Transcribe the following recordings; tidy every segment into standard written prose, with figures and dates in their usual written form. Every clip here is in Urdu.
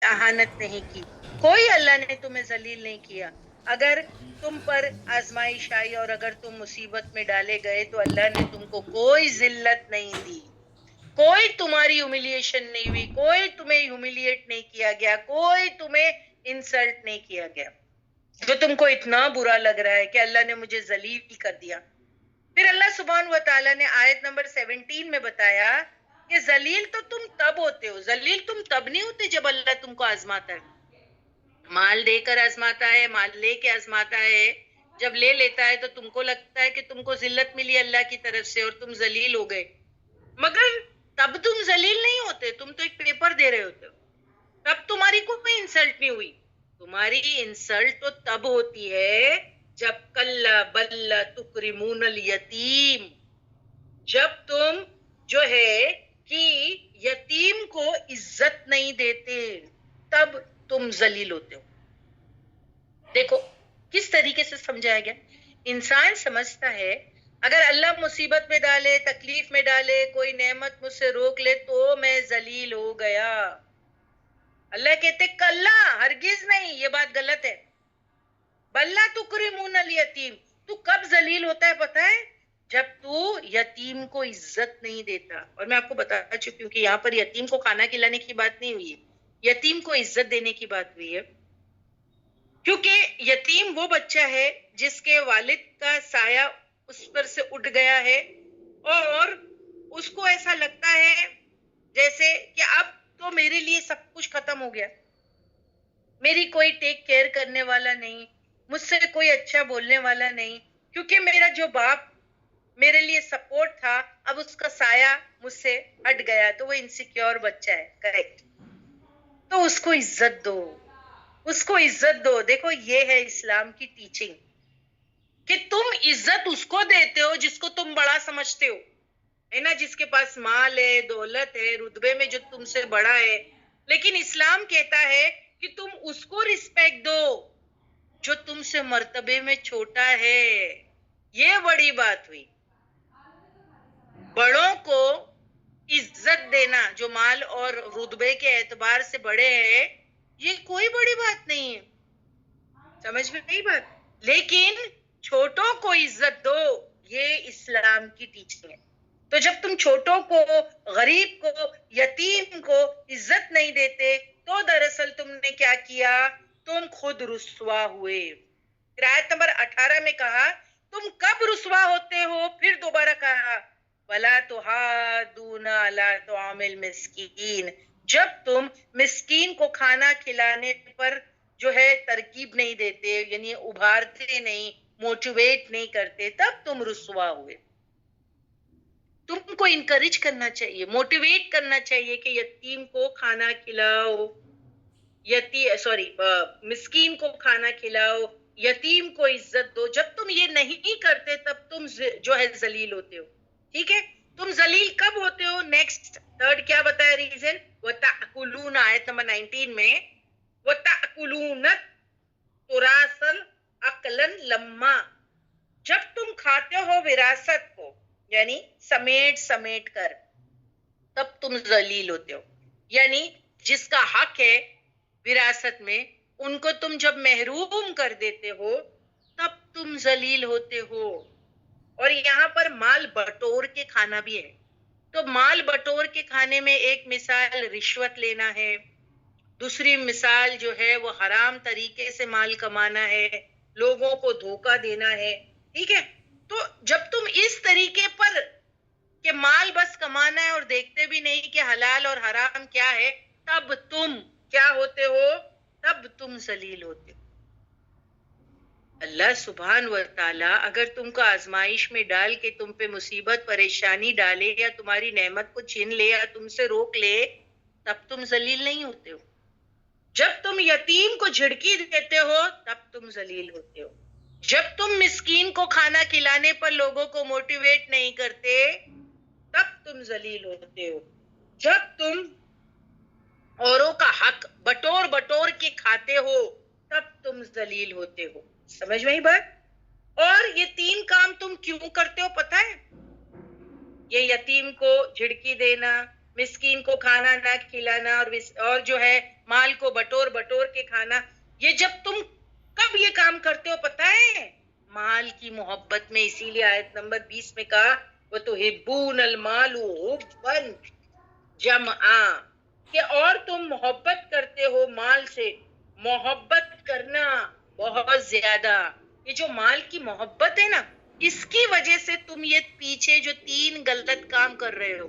اہانت نہیں کی، کوئی اللہ نے تمہیں ذلیل نہیں کیا. اگر تم پر آزمائش آئی اور اگر تم مصیبت میں ڈالے گئے تو اللہ نے تم کو کوئی ذلت نہیں دی، کوئی تمہاری ہیوملیشن نہیں ہوئی، کوئی تمہیں ہیوملیٹ نہیں کیا گیا، کوئی تمہیں انسلٹ نہیں کیا گیا. جو تم کو اتنا برا لگ رہا ہے کہ اللہ نے مجھے ذلیل کر دیا. پھر اللہ سبحانہ و تعالیٰ نے آیت نمبر 17 میں بتایا کہ ذلیل تو تم تب ہوتے ہو، ذلیل تم تب نہیں ہوتے جب اللہ تم کو آزماتا ہے. مال دے کر آزماتا ہے، مال لے کے آزماتا ہے. جب لے لیتا ہے تو تم کو لگتا ہے کہ تم کو ذلت ملی اللہ کی طرف سے اور تم ذلیل ہو گئے، مگر تب تم ذلیل نہیں ہوتے، تم تو ایک پیپر دے رہے ہوتے ہو. تب تمہاری کوئی انسلٹ نہیں ہوئی. تمہاری انسلٹ تو تب ہوتی ہے جب کلا بل تکرمون الیتیم، جب تم جو ہے کہ یتیم کو عزت نہیں دیتے، تب تم ذلیل ہوتے ہو. دیکھو کس طریقے سے سمجھایا گیا. انسان سمجھتا ہے اگر اللہ مصیبت میں ڈالے، تکلیف میں ڈالے، کوئی نعمت مجھ سے روک لے تو میں ذلیل ہو گیا. اللہ کہتے کلا، ہرگز نہیں، یہ بات غلط ہے. بلا تکرمون الیتیم، تو کب ذلیل ہوتا ہے پتہ ہے؟ جب تو یتیم کو عزت نہیں دیتا. اور میں آپ کو بتا چکی ہوں کہ یہاں پر یتیم کو کھانا کھلانے کی بات نہیں ہوئی ہے، یتیم کو عزت دینے کی بات ہوئی ہے. کیونکہ یتیم وہ بچہ ہے جس کے والد کا سایہ اس پر سے اٹھ گیا ہے اور اس کو ایسا لگتا ہے جیسے کہ اب تو میرے لیے سب کچھ ختم ہو گیا، میری کوئی ٹیک کیئر کرنے والا نہیں، مجھ سے کوئی اچھا بولنے والا نہیں، کیونکہ میرا جو باپ میرے لیے سپورٹ تھا اب اس کا سایہ مجھ سے ہٹ گیا. تو وہ انسیکیور بچہ ہے، کریکٹ. تو اس کو عزت دو، اس کو عزت دو. دیکھو یہ ہے اسلام کی ٹیچنگ کہ تم عزت اس کو دیتے ہو جس کو تم بڑا سمجھتے ہو، ہے نا، جس کے پاس مال ہے، دولت ہے، رتبے میں جو تم سے بڑا ہے. لیکن اسلام کہتا ہے کہ تم اس کو رسپیکٹ دو جو تم سے مرتبے میں چھوٹا ہے. یہ بڑی بات ہوئی. بڑوں کو عزت دینا جو مال اور رتبے کے اعتبار سے بڑے ہیں، یہ کوئی بڑی بات نہیں ہے. سمجھ میں نہیں بات؟ لیکن چھوٹوں کو عزت دو، یہ اسلام کی ٹیچنگ ہے. تو جب تم چھوٹوں کو، غریب کو، یتیم کو عزت نہیں دیتے تو دراصل تم نے کیا کیا؟ تم خود رسوا ہوئے. پھر آیت نمبر 18 میں کہا تم کب رسوا ہوتے ہو؟ پھر دوبارہ کہا وَلَا تُحَاضُّونَ عَلَىٰ طَعَامِ الْمِسْكِينِ، جب تم مسکین کو کھانا کھلانے پر جو ہے ترکیب نہیں دیتے، یعنی ابھارتے نہیں، موٹیویٹ نہیں کرتے، تب تم رسوا ہوئے. تم کو انکریج کرنا چاہیے، موٹیویٹ کرنا چاہیے کہ یتیم کو کھانا کھلاؤ، مسکین کو کھانا کھلاؤ، یتیم کو عزت دو. جب تم یہ نہیں کرتے تب تم جو ہے ذلیل ہوتے ہو. ٹھیک ہے؟ تم ذلیل کب ہوتے ہو؟ نیکسٹ تھرڈ کیا بتایا ریزن؟ وَتَأْكُلُونَ، آیت نمبر 19 میں وَتَأْكُلُونَ تُرَاثًا أَكْلًا لَمًّا، جب تم کھاتے ہو وراثت کو، یعنی سمیٹ سمیٹ کر، تب تم ذلیل ہوتے ہو. یعنی جس کا حق ہے وراثت میں، ان کو تم جب محروم کر دیتے ہو تب تم ذلیل ہوتے ہو. اور یہاں پر مال بٹور کے کھانا بھی ہے. تو مال بٹور کے کھانے میں ایک مثال رشوت لینا ہے، دوسری مثال جو ہے وہ حرام طریقے سے مال کمانا ہے، لوگوں کو دھوکہ دینا ہے. ٹھیک ہے؟ تو جب تم اس طریقے پر کہ مال بس کمانا ہے اور دیکھتے بھی نہیں کہ حلال اور حرام کیا ہے، تب تم کیا ہوتے ہو؟ تب تم ذلیل ہوتے ہو. اللہ سبحان و تعالی اگر تم کو آزمائش میں ڈال کے تم پہ مصیبت پریشانی ڈالے یا تمہاری نعمت کو چھین لے یا تم سے روک لے، تب تم ذلیل نہیں ہوتے ہو. جب تم یتیم کو جھڑکی دیتے ہو تب تم ذلیل ہوتے ہو. جب تم مسکین کو کھانا کھلانے پر لوگوں کو موٹیویٹ نہیں کرتے تب تم ذلیل ہوتے ہو. جب تم اوروں کا حق بٹور بٹور کے کھاتے ہو تب تم ذلیل ہوتے ہو. سمجھ میں ہی بات؟ اور یہ تین کام تم کیوں کرتے ہو پتہ ہے؟ یہ یتیم کو جھڑکی دینا، مسکین کو کھانا نہ کھلانا، اور جو ہے مال کو بٹور بٹور کے کھانا. یہ جب تم کب یہ کام کرتے ہو پتہ ہے؟ مال کی محبت میں. اسی لیے آیت نمبر 20 میں کہا وَتُحِبُّونَ الْمَالُ حُبًّا جَمًّا، کہ اور تم محبت کرتے ہو مال سے، محبت کرنا بہت زیادہ. یہ جو مال کی محبت ہے نا، اس کی وجہ سے تم یہ پیچھے جو 3 غلط کام کر رہے ہو.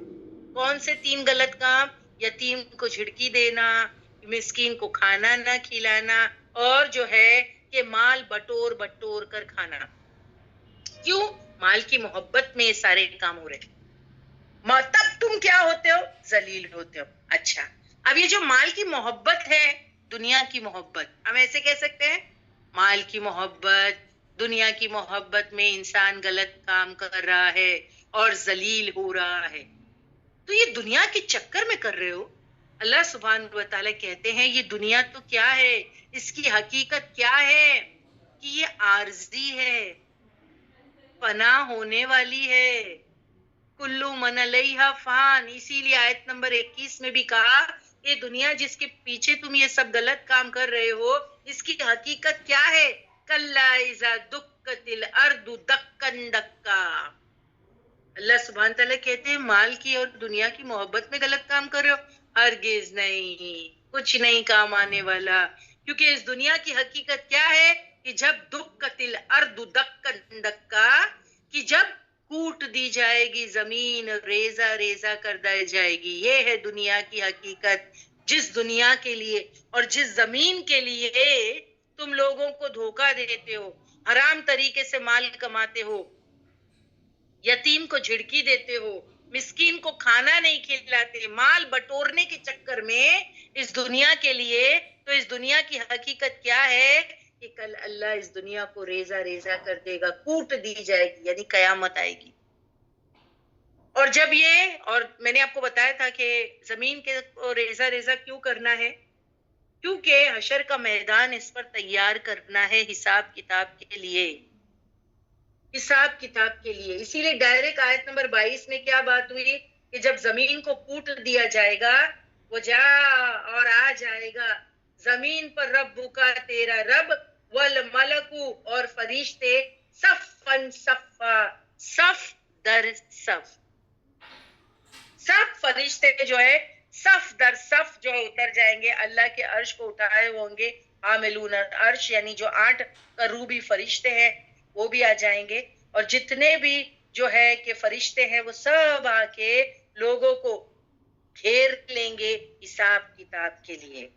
کون سے 3 غلط کام؟ یتیم کو جھڑکی دینا، مسکین کو کھانا نہ کھلانا، اور جو ہے کہ مال بٹور بٹور کر کھانا. کیوں؟ مال کی محبت میں یہ سارے کام ہو رہے ہیں. تب تم کیا ہوتے ہو؟ ذلیل ہوتے ہو. اچھا، اب یہ جو مال کی محبت ہے، دنیا کی محبت، ہم ایسے کہہ سکتے ہیں مال کی محبت، دنیا کی محبت میں انسان غلط کام کر رہا ہے اور ذلیل ہو رہا ہے. تو یہ دنیا کے چکر میں کر رہے ہو. اللہ سبحانہ و تعالیٰ کہتے ہیں یہ دنیا تو کیا ہے، اس کی حقیقت کیا ہے کہ یہ عارضی ہے، فنا ہونے والی ہے. کلو من علیہا فان. اسی لیے آیت نمبر 21 میں بھی کہا یہ دنیا جس کے پیچھے تم یہ سب غلط کام کر رہے ہو، اس کی حقیقت کیا ہے؟ کلا اذا دکت الارض دکا دکا. اللہ سبحانہ تعالیٰ کہتے ہیں مال کی اور دنیا کی محبت میں غلط کام کر رہے ہو. ہرگز نہیں، کچھ نہیں کام آنے والا. کیونکہ اس دنیا کی حقیقت کیا ہے کہ جب دکت الارض دکا دکا، کہ جب کوٹ دی جائے گی زمین، ریزہ ریزہ کر دی جائے گی. یہ ہے دنیا کی حقیقت. جس دنیا کے لیے اور جس زمین کے لیے تم لوگوں کو دھوکہ دیتے ہو، حرام طریقے سے مال کماتے ہو، یتیم کو جھڑکی دیتے ہو، مسکین کو کھانا نہیں کھلاتے، مال بٹورنے کے چکر میں اس دنیا کے لیے، تو اس دنیا کی حقیقت کیا ہے کہ کل اللہ اس دنیا کو ریزہ ریزہ کر دے گا، کوٹ دی جائے گی، یعنی قیامت آئے گی. اور جب یہ، اور میں نے آپ کو بتایا تھا کہ زمین کے ریزہ ریزہ کیوں کرنا ہے؟ کیونکہ حشر کا میدان اس پر تیار کرنا ہے حساب کتاب کے لیے، حساب کتاب کے لیے. اسی لیے ڈائریکٹ آیت نمبر 22 میں کیا بات ہوئی کہ جب زمین کو کوٹ دیا جائے گا، وہ جا اور آ جائے گا زمین پر رب کا تیرا رب، والملکو اور فرشتے، صفن صفا، صف در صف. سب فرشتے جو ہے صف در صف جو ہے اتر جائیں گے، اللہ کے عرش کو اٹھائے ہوں گے. حاملون عرش یعنی جو 8 کروبی فرشتے ہیں وہ بھی آ جائیں گے، اور جتنے بھی جو ہے کہ فرشتے ہیں وہ سب آ کے لوگوں کو گھیر لیں گے حساب کتاب کے لیے.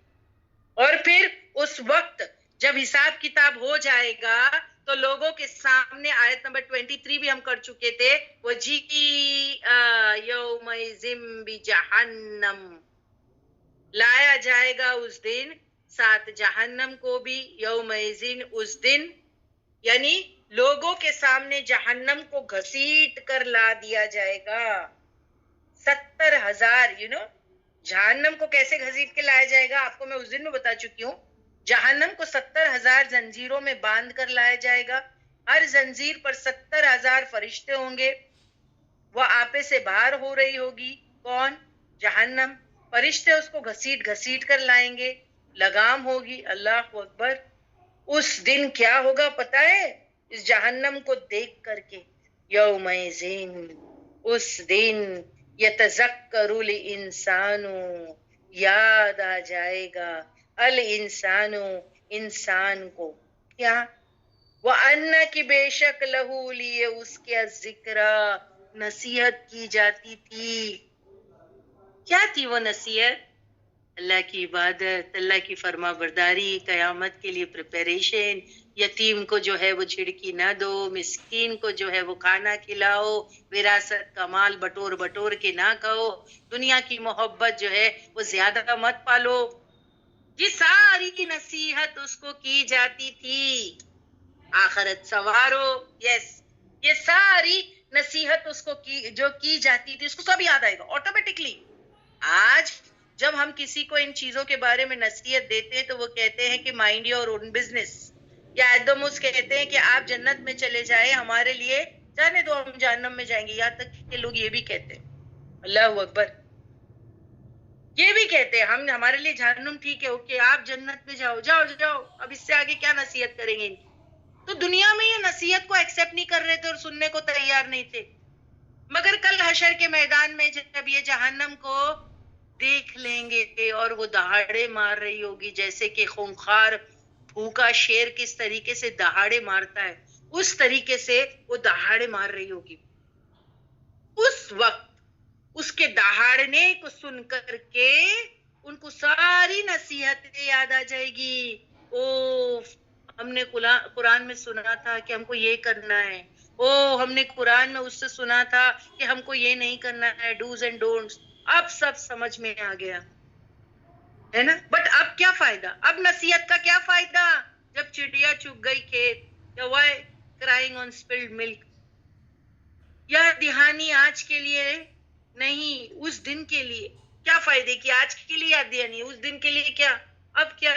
اور پھر اس وقت جب حساب کتاب ہو جائے گا تو لوگوں کے سامنے، آیت نمبر 23 بھی ہم کر چکے تھے، وَجِیءَ یَوْمَئِذٍ بِجَہَنَّمَ، لایا جائے گا اس دن ساتھ جہنم کو بھی. یومئذٍ، اس دن، یعنی لوگوں کے سامنے جہنم کو گھسیٹ کر لا دیا جائے گا. 70,000 جہنم کو کیسے گھسیٹ کے لایا جائے گا آپ کو میں اس دن میں بتا چکی ہوں. جہنم کو 70,000 زنجیروں میں باندھ کر لایا جائے گا. ہر زنجیر پر 70,000 فرشتے ہوں گے. وہ آپے سے باہر ہو رہی ہوگی. کون؟ جہنم. فرشتے اس کو گھسیٹ گھسیٹ کر لائیں گے، لگام ہوگی. اللہ اکبر. اس دن کیا ہوگا پتہ ہے؟ اس جہنم کو دیکھ کر کے، یومئذین، اس دن، یتذکر الانسان، یاد آ جائے گا، الانسان، انسان کو. کیا؟ وَأَنَّ کہ بے شک لہو لیے اس کے ذکرہ، نصیحت کی جاتی تھی. کیا تھی وہ نصیحت؟ اللہ کی عبادت، اللہ کی فرما برداری، قیامت کے لیے پریپریشن. یتیم کو جو ہے وہ جھڑکی نہ دو، مسکین کو جو ہے وہ کھانا کھلاؤ، وراثت کا مال بٹور بٹور کے نہ کھاؤ، دنیا کی محبت جو ہے وہ زیادہ مت پالو. یہ ساری نصیحت اس کو کی جاتی تھی. آخرت سوارو، یس، یہ ساری نصیحت اس کو جو کی جاتی تھی، اس کو سب یاد آئے گا آٹومیٹکلی. آج جب ہم کسی کو ان چیزوں کے بارے میں نصیحت دیتے ہیں تو وہ کہتے ہیں کہ مائنڈ یور اون بزنس، یا ایدموس کہتے ہیں کہ آپ جنت میں چلے جائیں، ہمارے لیے جانے دو، ہم جہنم میں جائیں گے. یہاں تک کہ لوگ یہ بھی کہتے ہیں. اللہ اکبر. یہ بھی کہتے ہیں ہم ہمارے لیے جہنم ٹھیک ہے، اوکے آپ جنت میں جاؤ جاؤ جاؤ، اب اس سے آگے کیا نصیحت کریں گے ان کی؟ تو دنیا میں یہ نصیحت کو ایکسپٹ نہیں کر رہے تھے اور سننے کو تیار نہیں تھے، مگر کل حشر کے میدان میں جب یہ جہنم کو دیکھ لیں گے اور وہ دہاڑے مار رہی ہوگی جیسے کہ خونخوار بھوکا شیر کس طریقے سے دہاڑے مارتا ہے، اس طریقے سے وہ دہاڑے مار رہی ہوگی، اس وقت اس کے دہاڑنے کو سن کر کے ان کو ساری نصیحتیں یاد آ جائے گی. او ہم نے قرآن میں سنا تھا کہ ہم کو یہ کرنا ہے، او ہم نے قرآن میں اس سے سنا تھا کہ ہم کو یہ نہیں کرنا ہے، ڈوز اینڈ ڈونٹس. اب سب سمجھ میں آ گیا ہے نا. بٹ اب کیا فائدہ، اب نصیحت کا کیا فائدہ جب چڑیا چگ گئی کھیت، یا وائی کرائنگ آن اسپلڈ ملک. یا دہانی آج کے لیے نہیں، اس دن کے لیے. کیا فائدے کی آج کے لیے یاد دہانی، اس دن کے لیے کیا، اب کیا،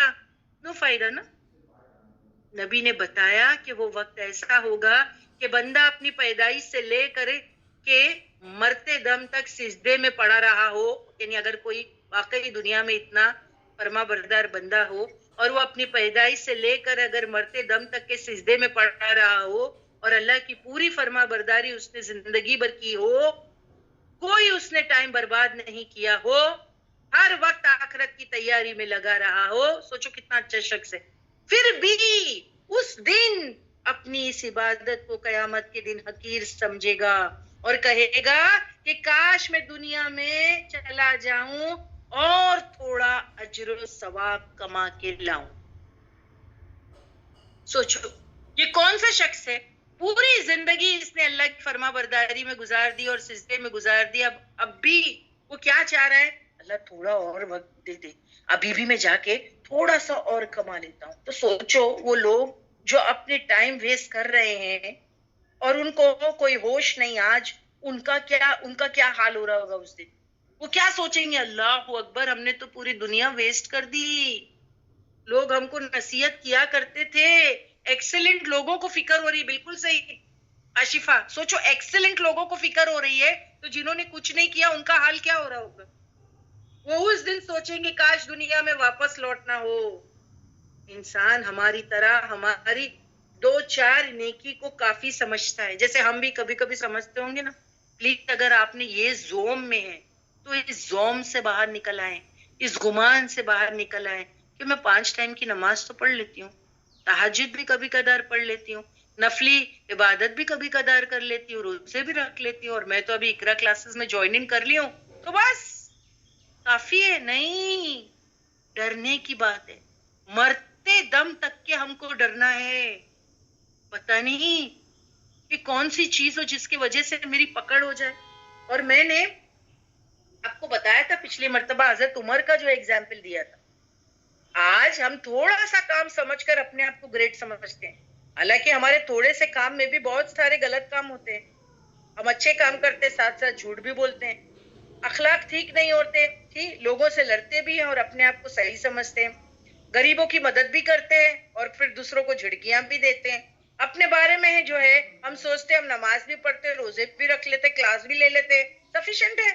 نو فائدہ نا. نبی نے بتایا کہ وہ وقت ایسا ہوگا کہ بندہ اپنی پیدائش سے لے کر کے مرتے دم تک سجدے میں پڑا رہا ہو، یعنی اگر کوئی واقعی دنیا میں اتنا فرما بردار بندہ ہو اور وہ اپنی پیدائش سے لے کر اگر مرتے دم تک کے سجدے میں پڑا رہا ہو اور اللہ کی پوری فرما برداری اس نے زندگی بھر کی ہو، کوئی اس نے ٹائم برباد نہیں کیا ہو، ہر وقت آخرت کی تیاری میں لگا رہا ہو، سوچو کتنا اچھا شخص ہے. پھر بھی اس دن اپنی اس عبادت کو قیامت کے دن حقیر سمجھے گا اور کہے گا کہ کاش میں دنیا میں چلا جاؤں اور تھوڑا اجر و ثواب کما کے لاؤں. سوچو یہ کون سا شخص ہے، پوری زندگی اس نے اللہ کی فرما برداری میں گزار دی اور سجدے میں گزار دی. اب بھی وہ کیا چاہ رہا ہے، اللہ تھوڑا اور وقت دے دے، ابھی بھی میں جا کے تھوڑا سا اور کما لیتا ہوں. تو سوچو وہ لوگ جو اپنے ٹائم ویسٹ کر رہے ہیں اور ان کو کوئی ہوش نہیں، آج ان کا کیا حال ہو رہا ہوگا اس دن. وہ کیا سوچیں گے، اللہ اکبر ہم نے تو پوری دنیا ویسٹ کر دی. لوگ ہم کو نصیحت کیا کرتے تھے، ایکسلنٹ لوگوں کو فکر ہو رہی، بالکل صحیح آشفا. سوچو ایکسلنٹ لوگوں کو فکر ہو رہی ہے تو جنہوں نے کچھ نہیں کیا ان کا حال کیا ہو رہا ہوگا. وہ اس دن سوچیں گے کاش دنیا میں واپس لوٹنا ہو. انسان ہماری طرح ہماری دو چار نیکی کو کافی سمجھتا ہے، جیسے ہم بھی کبھی کبھی سمجھتے ہوں گے نا. پلیز اگر آپ نے یہ زوم میں ہے تو اس زوم سے باہر نکل آئیں، اس گمان سے باہر نکل آئیں کہ میں 5 ٹائم کی نماز تو پڑھ لیتی ہوں، تہجد بھی کبھی کبھار پڑھ لیتی ہوں، نفلی عبادت بھی کبھی کبھار کر لیتی ہوں، روزے بھی رکھ لیتی ہوں، اور میں تو ابھی اقرا کلاسز میں جوائننگ کر لی ہوں، تو بس کافی ہے. نہیں، ڈرنے کی بات ہے، مرتے دم تک کے ہم کو ڈرنا ہے. پتہ نہیں کہ کون سی چیز ہو جس کی وجہ سے میری پکڑ ہو جائے. اور میں نے آپ کو بتایا تھا پچھلی مرتبہ حضرت عمر کا جو ایگزامپل دیا تھا. آج ہم تھوڑا سا کام سمجھ کر اپنے آپ کو گریٹ سمجھتے ہیں، حالانکہ ہمارے تھوڑے سے کام میں بھی بہت سارے غلط کام ہوتے ہیں. ہم اچھے کام کرتے ساتھ ساتھ جھوٹ بھی بولتے ہیں، اخلاق ٹھیک نہیں ہوتے، ٹھیک لوگوں سے لڑتے بھی ہیں اور اپنے آپ کو صحیح سمجھتے ہیں، غریبوں کی مدد بھی کرتے ہیں اور پھر دوسروں کو جھڑکیاں بھی دیتے ہیں. اپنے بارے میں ہے جو ہے ہم سوچتے ہم نماز بھی پڑھتے، روزے بھی رکھ لیتے، کلاس بھی لے لیتے، سفیشینٹ ہے،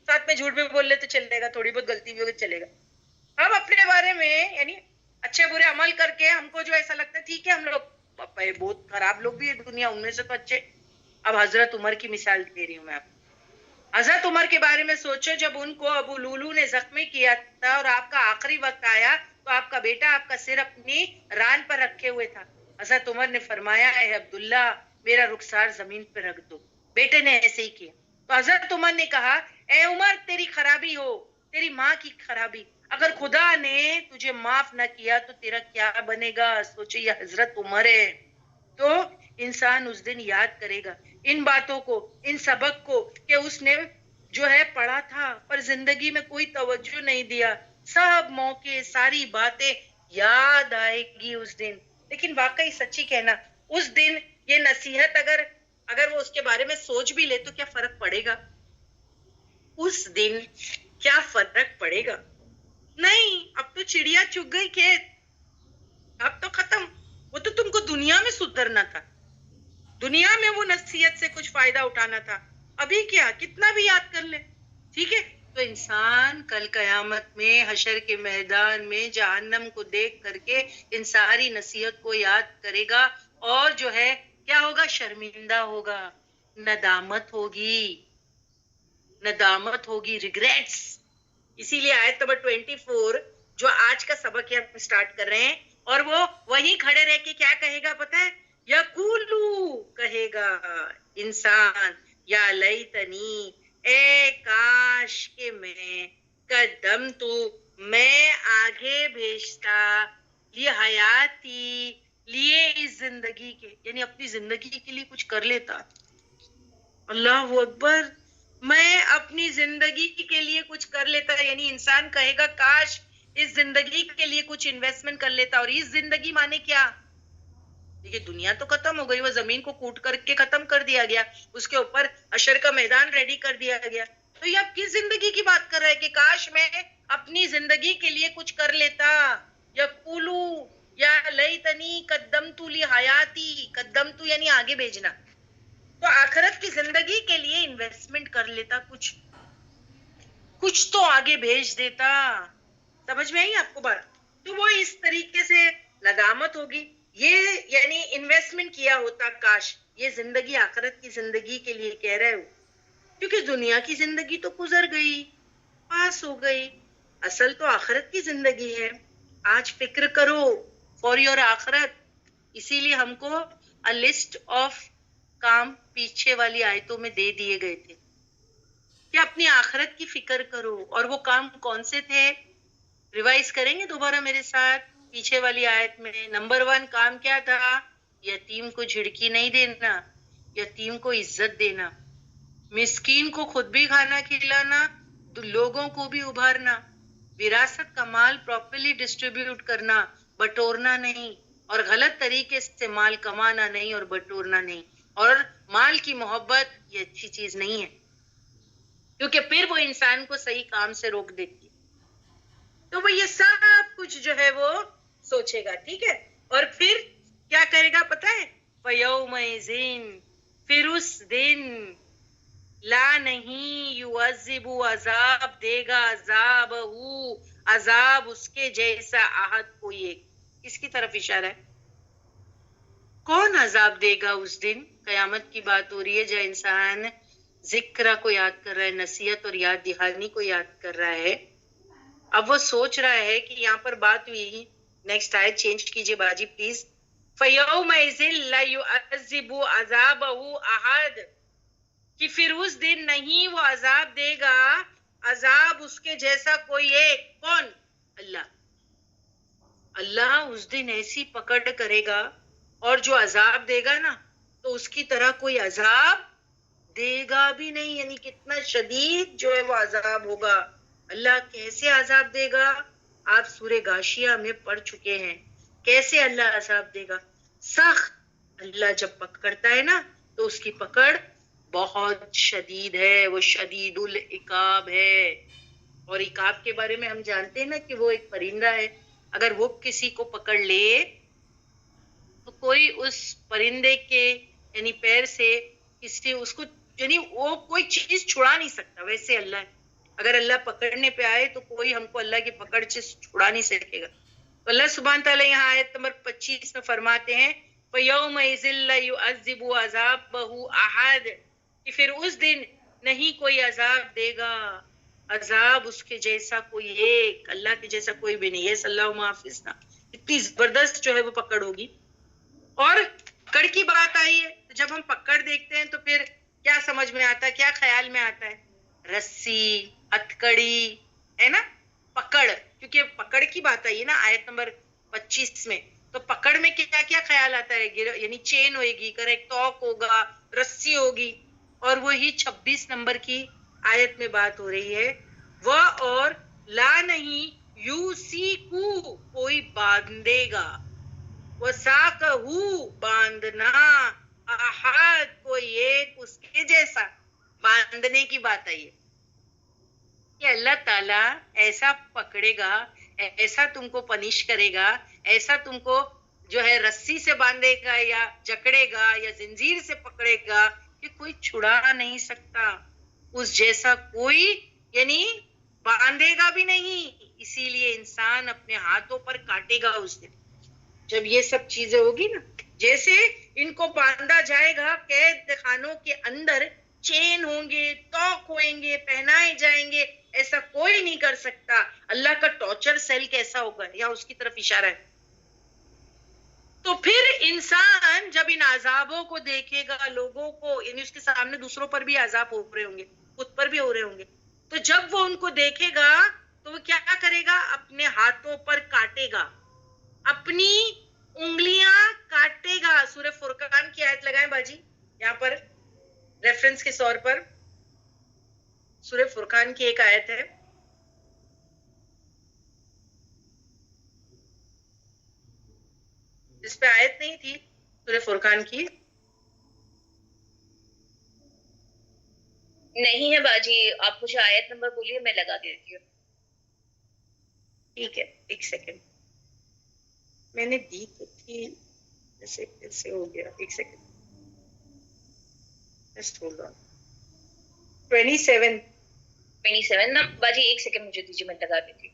ساتھ میں جھوٹ بھی بول لیتے چلے گا، تھوڑی بہت غلطی بھی ہوگی چلے گا. ہم اپنے بارے میں یعنی اچھے برے عمل کر کے ہم کو جو ایسا لگتا ہے ٹھیک ہے ہم لوگ بہت خراب لوگ بھی ہے دنیا، ان میں سے تو اچھے. اب حضرت عمر کی مثال دے رہی ہوں میں آپ کو. حضرت عمر کے بارے میں سوچو، جب ان کو ابو لولو نے زخمی کیا تھا اور آپ کا آخری وقت آیا تو آپ کا بیٹا آپ کا سر اپنی ران پر رکھے ہوئے تھا. حضرت عمر نے فرمایا اے عبداللہ میرا رخسار زمین پہ رکھ دو. بیٹے نے ایسے ہی کیا. تو حضرت عمر نے کہا اے عمر تیری خرابی ہو، تیری ماں کی خرابی، اگر خدا نے تجھے معاف نہ کیا تو تیرا کیا بنے گا. سوچے یہ حضرت عمر ہے. تو انسان اس دن یاد کرے گا ان باتوں کو، ان سبق کو کہ اس نے جو ہے پڑھا تھا پر زندگی میں کوئی توجہ نہیں دیا. سب موقع ساری باتیں یاد آئے گی اس دن. لیکن واقعی سچی کہنا اس دن یہ نصیحت اگر وہ اس کے بارے میں سوچ بھی لے تو کیا فرق پڑے گا؟ اس دن کیا فرق پڑے گا؟ نہیں. اب تو چڑیا چگ گئی کھیت، اب تو ختم. وہ تو تم کو دنیا میں سدھرنا تھا، دنیا میں وہ نصیحت سے کچھ فائدہ اٹھانا تھا. ابھی کیا کتنا بھی یاد کر لے ٹھیک ہے، تو انسان کل قیامت میں حشر کے میدان میں جہنم کو دیکھ کر کے ان ساری نصیحت کو یاد کرے گا اور جو ہے کیا ہوگا؟ شرمندہ ہوگا، ندامت ہوگی، ریگریٹس. اسی لیے آیت نمبر 24 جو آج کا سبق ہے ہم سٹارٹ کر رہے ہیں، اور وہ وہیں کھڑے رہ کے کیا کہے گا پتہ ہے؟ یقولو، کہے گا انسان، یا لیتنی، اے کاش کہ میں آگے بھیجتا، یہ حیاتی، لیے اس زندگی کے، یعنی اپنی زندگی کے لیے کچھ کر لیتا. اللہ اکبر، میں اپنی زندگی کے لیے کچھ کر لیتا، یعنی انسان کہے گا کاش اس زندگی کے لیے کچھ انویسٹمنٹ کر لیتا. اور اس زندگی مانے کیا؟ دیکھیے دنیا تو ختم ہو گئی، وہ زمین کو کوٹ کر کے ختم کر دیا گیا، اس کے اوپر حشر کا میدان ریڈی کر دیا گیا. تو یہ اب کس زندگی کی بات کر رہا ہے کہ کاش میں اپنی زندگی کے لیے کچھ کر لیتا. یقولو یا لیتنی قدمت لحیاتی، قدمت یعنی آگے بھیجنا، تو آخرت کی زندگی کے لیے انویسٹمنٹ کر لیتا، کچھ تو آگے بھیج دیتا. سمجھ میں آئی آپ کو بات؟ تو وہ اس طریقے سے ندامت ہوگی. یہ یعنی انویسٹمنٹ کیا ہوتا، کاش یہ زندگی آخرت کی زندگی کے لیے کہہ رہے ہو، کیونکہ دنیا کی زندگی تو گزر گئی، پاس ہو گئی، اصل تو آخرت کی زندگی ہے. آج فکر کرو فار یور آخرت. اسی لیے ہم کو لسٹ آف کام پیچھے والی آیتوں میں دے دیے گئے تھے کہ اپنی آخرت کی فکر کرو. اور وہ کام کون سے تھے؟ ریوائز کریں گے دوبارہ میرے ساتھ پیچھے والی آیت میں. نمبر 1 کام کیا تھا؟ یتیم کو جھڑکی نہیں دینا، یتیم کو عزت دینا، مسکین کو خود بھی کھانا کھلانا، لوگوں کو بھی ابھارنا، وراثت کا مال پراپرلی ڈسٹریبیوٹ کرنا، بٹورنا نہیں، اور غلط طریقے سے مال کمانا نہیں اور بٹورنا نہیں. اور مال کی محبت یہ اچھی چیز نہیں ہے، کیونکہ پھر وہ انسان کو صحیح کام سے روک دیتی ہے. تو وہ یہ سب کچھ جو ہے وہ سوچے گا، ٹھیک ہے. اور پھر کیا کرے گا پتہ ہے؟ فَيَوْمَئِذٍ، پھر اس دن، لا نہیں، یعذب، عذاب دے گا، عذاب اس کے جیسا، احد، کوئی ایک. کس کی طرف اشارہ ہے؟ کون عذاب دے گا اس دن؟ قیامت کی بات ہو رہی ہے، جب انسان ذکر کو یاد کر رہا ہے، نصیحت اور یاد دہانی کو یاد کر رہا ہے. اب وہ سوچ رہا ہے کہ یہاں پر بات ہوئی، نیکسٹ آیت چینج کیجئے باجی پلیز. فَيَوْمَئِذٍ لَا يُعَذِّبُ عَذَابَهُ أَحَدٌ، کہ پھر اس دن نہیں وہ عذاب دے گا، عذاب اس کے جیسا کوئی ایک. کون؟ اللہ. اللہ اس دن ایسی پکڑ کرے گا اور جو عذاب دے گا نا تو اس کی طرح کوئی عذاب دے گا بھی نہیں. یعنی کتنا شدید جو ہے وہ عذاب ہوگا. اللہ کیسے عذاب دے گا؟ آپ سورہ غاشیہ میں پڑھ چکے ہیں کیسے اللہ عذاب دے گا. سخت. اللہ جب پکڑتا ہے نا تو اس کی پکڑ بہت شدید ہے، وہ شدید العقاب ہے. اور عقاب کے بارے میں ہم جانتے ہیں نا کہ وہ ایک پرندہ ہے، اگر وہ کسی کو پکڑ لے تو کوئی اس پرندے کے یعنی پیر سے کسی اس کو یعنی وہ کوئی چیز چھڑا نہیں سکتا. ویسے اللہ ہے، اگر اللہ پکڑنے پہ آئے تو کوئی ہم کو اللہ کی پکڑ سے چھڑا نہیں سکے گا. تو اللہ سبحانہ تعالیٰ یہاں آیت نمبر 25 میں فرماتے ہیں فَيَوْمَئِذٍ لَا يُعَذِّبُ عَذَابَهُ أَحَدٌ، کہ پھر اس دن نہیں کوئی عذاب دے گا، عذاب اس کے جیسا کوئی ایک، اللہ کے جیسا کوئی بھی نہیں ہے. صلی اللہ محافظ نا. اتنی زبردست جو ہے وہ پکڑ ہوگی. اور پکڑ کی بات آئی ہے تو جب ہم پکڑ دیکھتے ہیں تو پھر کیا سمجھ میں آتا ہے، کیا خیال میں آتا ہے؟ رسی، ہتھکڑی، ہے نا. پکڑ، کیونکہ پکڑ کی بات آئی ہے نا آیت نمبر 25 میں، تو پکڑ میں کیا کیا خیال آتا ہے؟ یعنی چین ہوئے گی، کریکٹ، توق ہوگا، رسی ہوگی. اور وہی 26 نمبر کی آیت میں بات ہو رہی ہے وہ، اور لا نہیں، یوسیکو، کوئی باندھے گا، وَسَاقَهُ، باندھنا، احد، کوئی ایک اس کے جیسا. باندھنے کی بات آئی ہے کہ اللہ تعالیٰ ایسا پکڑے گا، ایسا تم کو پنش کرے گا، ایسا تم کو جو ہے رسی سے باندھے گا یا جکڑے گا یا زنجیر سے پکڑے گا کہ کوئی چھڑا نہیں سکتا. اس جیسا کوئی یعنی باندھے گا بھی نہیں، اسی لیے انسان اپنے ہاتھوں پر کاٹے گا اس دن جب یہ سب چیزیں ہوگی نا. جیسے ان کو باندھا جائے گا قید خانوں کے اندر، چین ہوں گے، توق ہوئیں گے، پہنائے جائیں گے، ایسا کوئی نہیں کر سکتا. اللہ کا ٹارچر سیل کیسا ہوگا، یا اس کی طرف اشارہ ہے. تو پھر انسان جب ان عذابوں کو دیکھے گا، لوگوں کو، یعنی اس کے سامنے دوسروں پر بھی عذاب ہو رہے ہوں گے، خود پر بھی ہو رہے ہوں گے، تو جب وہ ان کو دیکھے گا تو وہ کیا کرے گا؟ اپنے ہاتھوں پر کاٹے گا، اپنی انگلیاں کاٹے گا. سورہ فرقان کی آیت لگائیں باجی یہاں پر ریفرنس کے طور پر. سورہ فرقان کی ایک آیت ہے، اس پہ آیت نہیں تھی سورہ فرقان کی؟ نہیں ہے باجی، آپ مجھے آیت نمبر بولیے، میں لگا دیتی ہوں. ٹھیک ہے، ایک سیکنڈ، میں نے دی تو تھی، ایسے کیسے ہو گیا؟ ایک سیکنڈ، جسٹ ہولڈ آن. 27 نا باجی، ایک سیکنڈ مجھے دیجیے، میں لگا دیتی ہوں.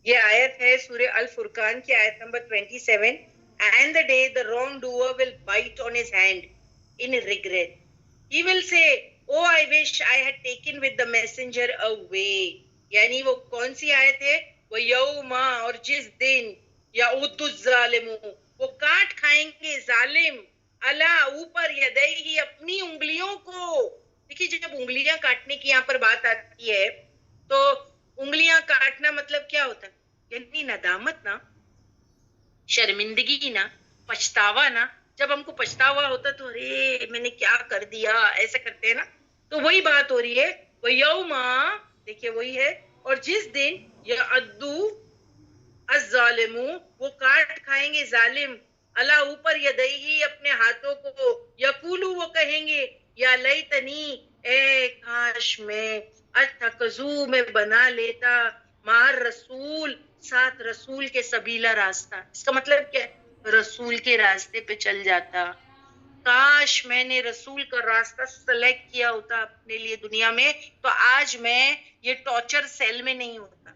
یہ آیت ہے سورہ الفرقان کی آیت number 27. And the day the wrongdoer will bite on his hand in regret. He will say, oh, I wish I had taken with the messenger away. یعنی وہ کون سی آیت ہے؟ وہ یوما، اور جس دن یعود الظالم، وہ کاٹ کھائیں گے ظالم، اللہ اوپر یدیہ، اپنی انگلیوں کو. دیکھیے جب انگلیاں کاٹنے کی یہاں پر بات آتی ہے تو انگلیاں کاٹنا مطلب کیا ہوتا ہے؟ یعنی ندامت نا، شرمندگی نا، پچھتاوا نا. جب ہم کو پچھتاوا ہوتا تو ارے میں نے کیا کر دیا، ایسا کرتے ہیں نا. تو وہی بات ہو رہی ہے، وہ یوما، دیکھیے وہی ہے، اور جس دن یعدو الظالم، وہ کاٹ کھائیں گے ظالم، اللہ اوپر یدیہ، اپنے ہاتھوں کو، یقولو، وہ کہیں گے، یا لیتنی، اے کاش میں، اتخذو، میں بنا لیتا، مار رسول، ساتھ رسول کے سبیلا، راستہ. اس کا مطلب کیا ہے؟ رسول کے راستے پہ چل جاتا. کاش میں نے رسول کا راستہ سلیکٹ کیا ہوتا اپنے لیے دنیا میں، تو آج میں یہ ٹارچر سیل میں نہیں ہوتا.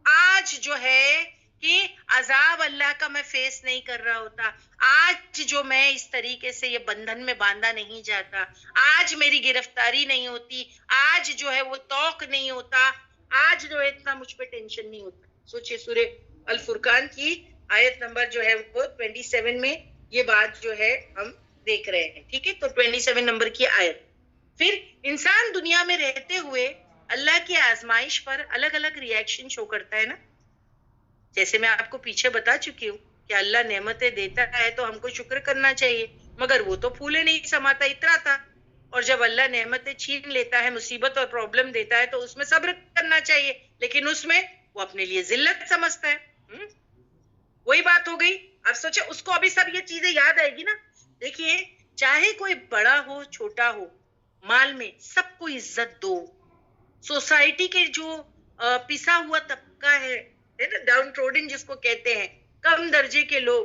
آج جو ہے کہ عذاب اللہ کا میں فیس نہیں کر رہا ہوتا. آج جو میں اس طریقے سے یہ بندھن میں باندھا نہیں جاتا. آج میری گرفتاری نہیں ہوتی. آج جو ہے وہ توق نہیں ہوتا. آج جو ہے اتنا مجھ پہ ٹینشن نہیں ہوتا. سوچئے سورہ الفرقان کی آیت نمبر جو ہے وہ 27 میں یہ بات جو ہے ہم دیکھ رہے ہیں. ٹھیک ہے، تو 27 نمبر کی آیت. پھر انسان دنیا میں رہتے ہوئے اللہ کی آزمائش پر الگ الگ ری ایکشن شو کرتا ہے نا. جیسے میں آپ کو پیچھے بتا چکی ہوں کہ اللہ نعمتیں دیتا ہے تو ہم کو شکر کرنا چاہیے، مگر وہ تو پھولے نہیں سماتا، اتنا تھا. اور جب اللہ نعمتیں چھین لیتا ہے، مصیبت اور پرابلم دیتا ہے، تو اس میں صبر کرنا چاہیے، لیکن اس میں وہ اپنے لیے ذلت سمجھتا ہے. وہی بات ہو گئی. اب سوچے اس کو ابھی سب یہ چیزیں یاد آئے گی نا. دیکھیے چاہے کوئی بڑا ہو چھوٹا ہو، مال میں سب کو عزت دو. سوسائٹی کے جو پسا ہوا طبقہ ہے نا، ڈاؤن ٹروڈن جس کو کہتے ہیں، کم درجے کے لوگ،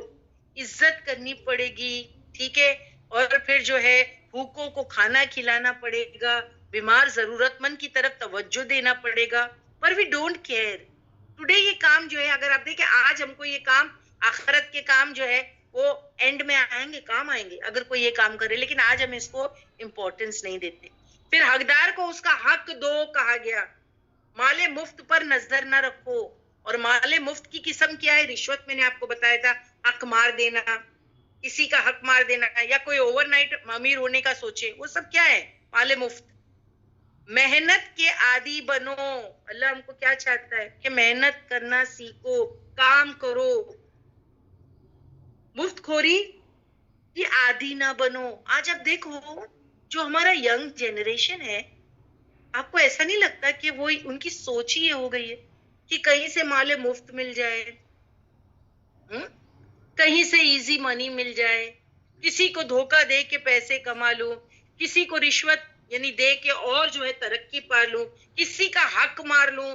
عزت کرنی پڑے گی. ٹھیک ہے، اور پھر جو ہے بھوکوں کو کھانا کھلانا پڑے گا، بیمار ضرورت مند کی طرف توجہ دینا پڑے گا. پر وی ڈونٹ کیئر. ٹوڈے یہ کام جو ہے، اگر آپ دیکھیں آج ہم کو یہ کام، آخرت کے کام جو ہے وہ اینڈ میں آئیں گے، کام آئیں گے اگر کوئی یہ کام کرے، لیکن آج ہم اس کو امپورٹنس نہیں دیتے. پھر حقدار کو اس کا حق دو کہا گیا. مال مفت پر نظر نہ رکھو. اور مال مفت کی قسم کیا ہے؟ رشوت میں نے آپ کو بتایا تھا، حق مار دینا، کسی کا حق مار دینا، یا کوئی اوور نائٹ امیر ہونے کا سوچے، وہ سب کیا ہے؟ مال مفت. محنت کے عادی بنو. اللہ ہم کو کیا چاہتا ہے کہ محنت کرنا سیکھو، کام کرو. مفت خوری کی عادی نہ بنو. آج اب دیکھو جو ہمارا ینگ جنریشن ہے، آپ کو ایسا نہیں لگتا کہ وہ ان کی سوچ ہی یہ ہو گئی ہے کہ کہیں سے مال مفت مل جائے، کہیں سے ایزی منی مل جائے، کسی کو دھوکہ دے کے پیسے کما لوں، کسی کو رشوت یعنی دے کے اور جو ہے ترقی پا لوں، کسی کا حق مار لوں،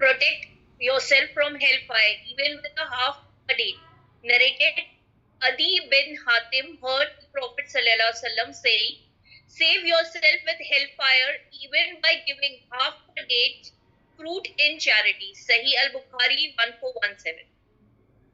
protect yourself from hellfire even with a half a day. Narrated, Adi bin Hatim heard the Prophet sallallahu alaihi wasallam saying, save yourself with hellfire even by giving half a date fruit in charity. Sahih al-Bukhari 1417.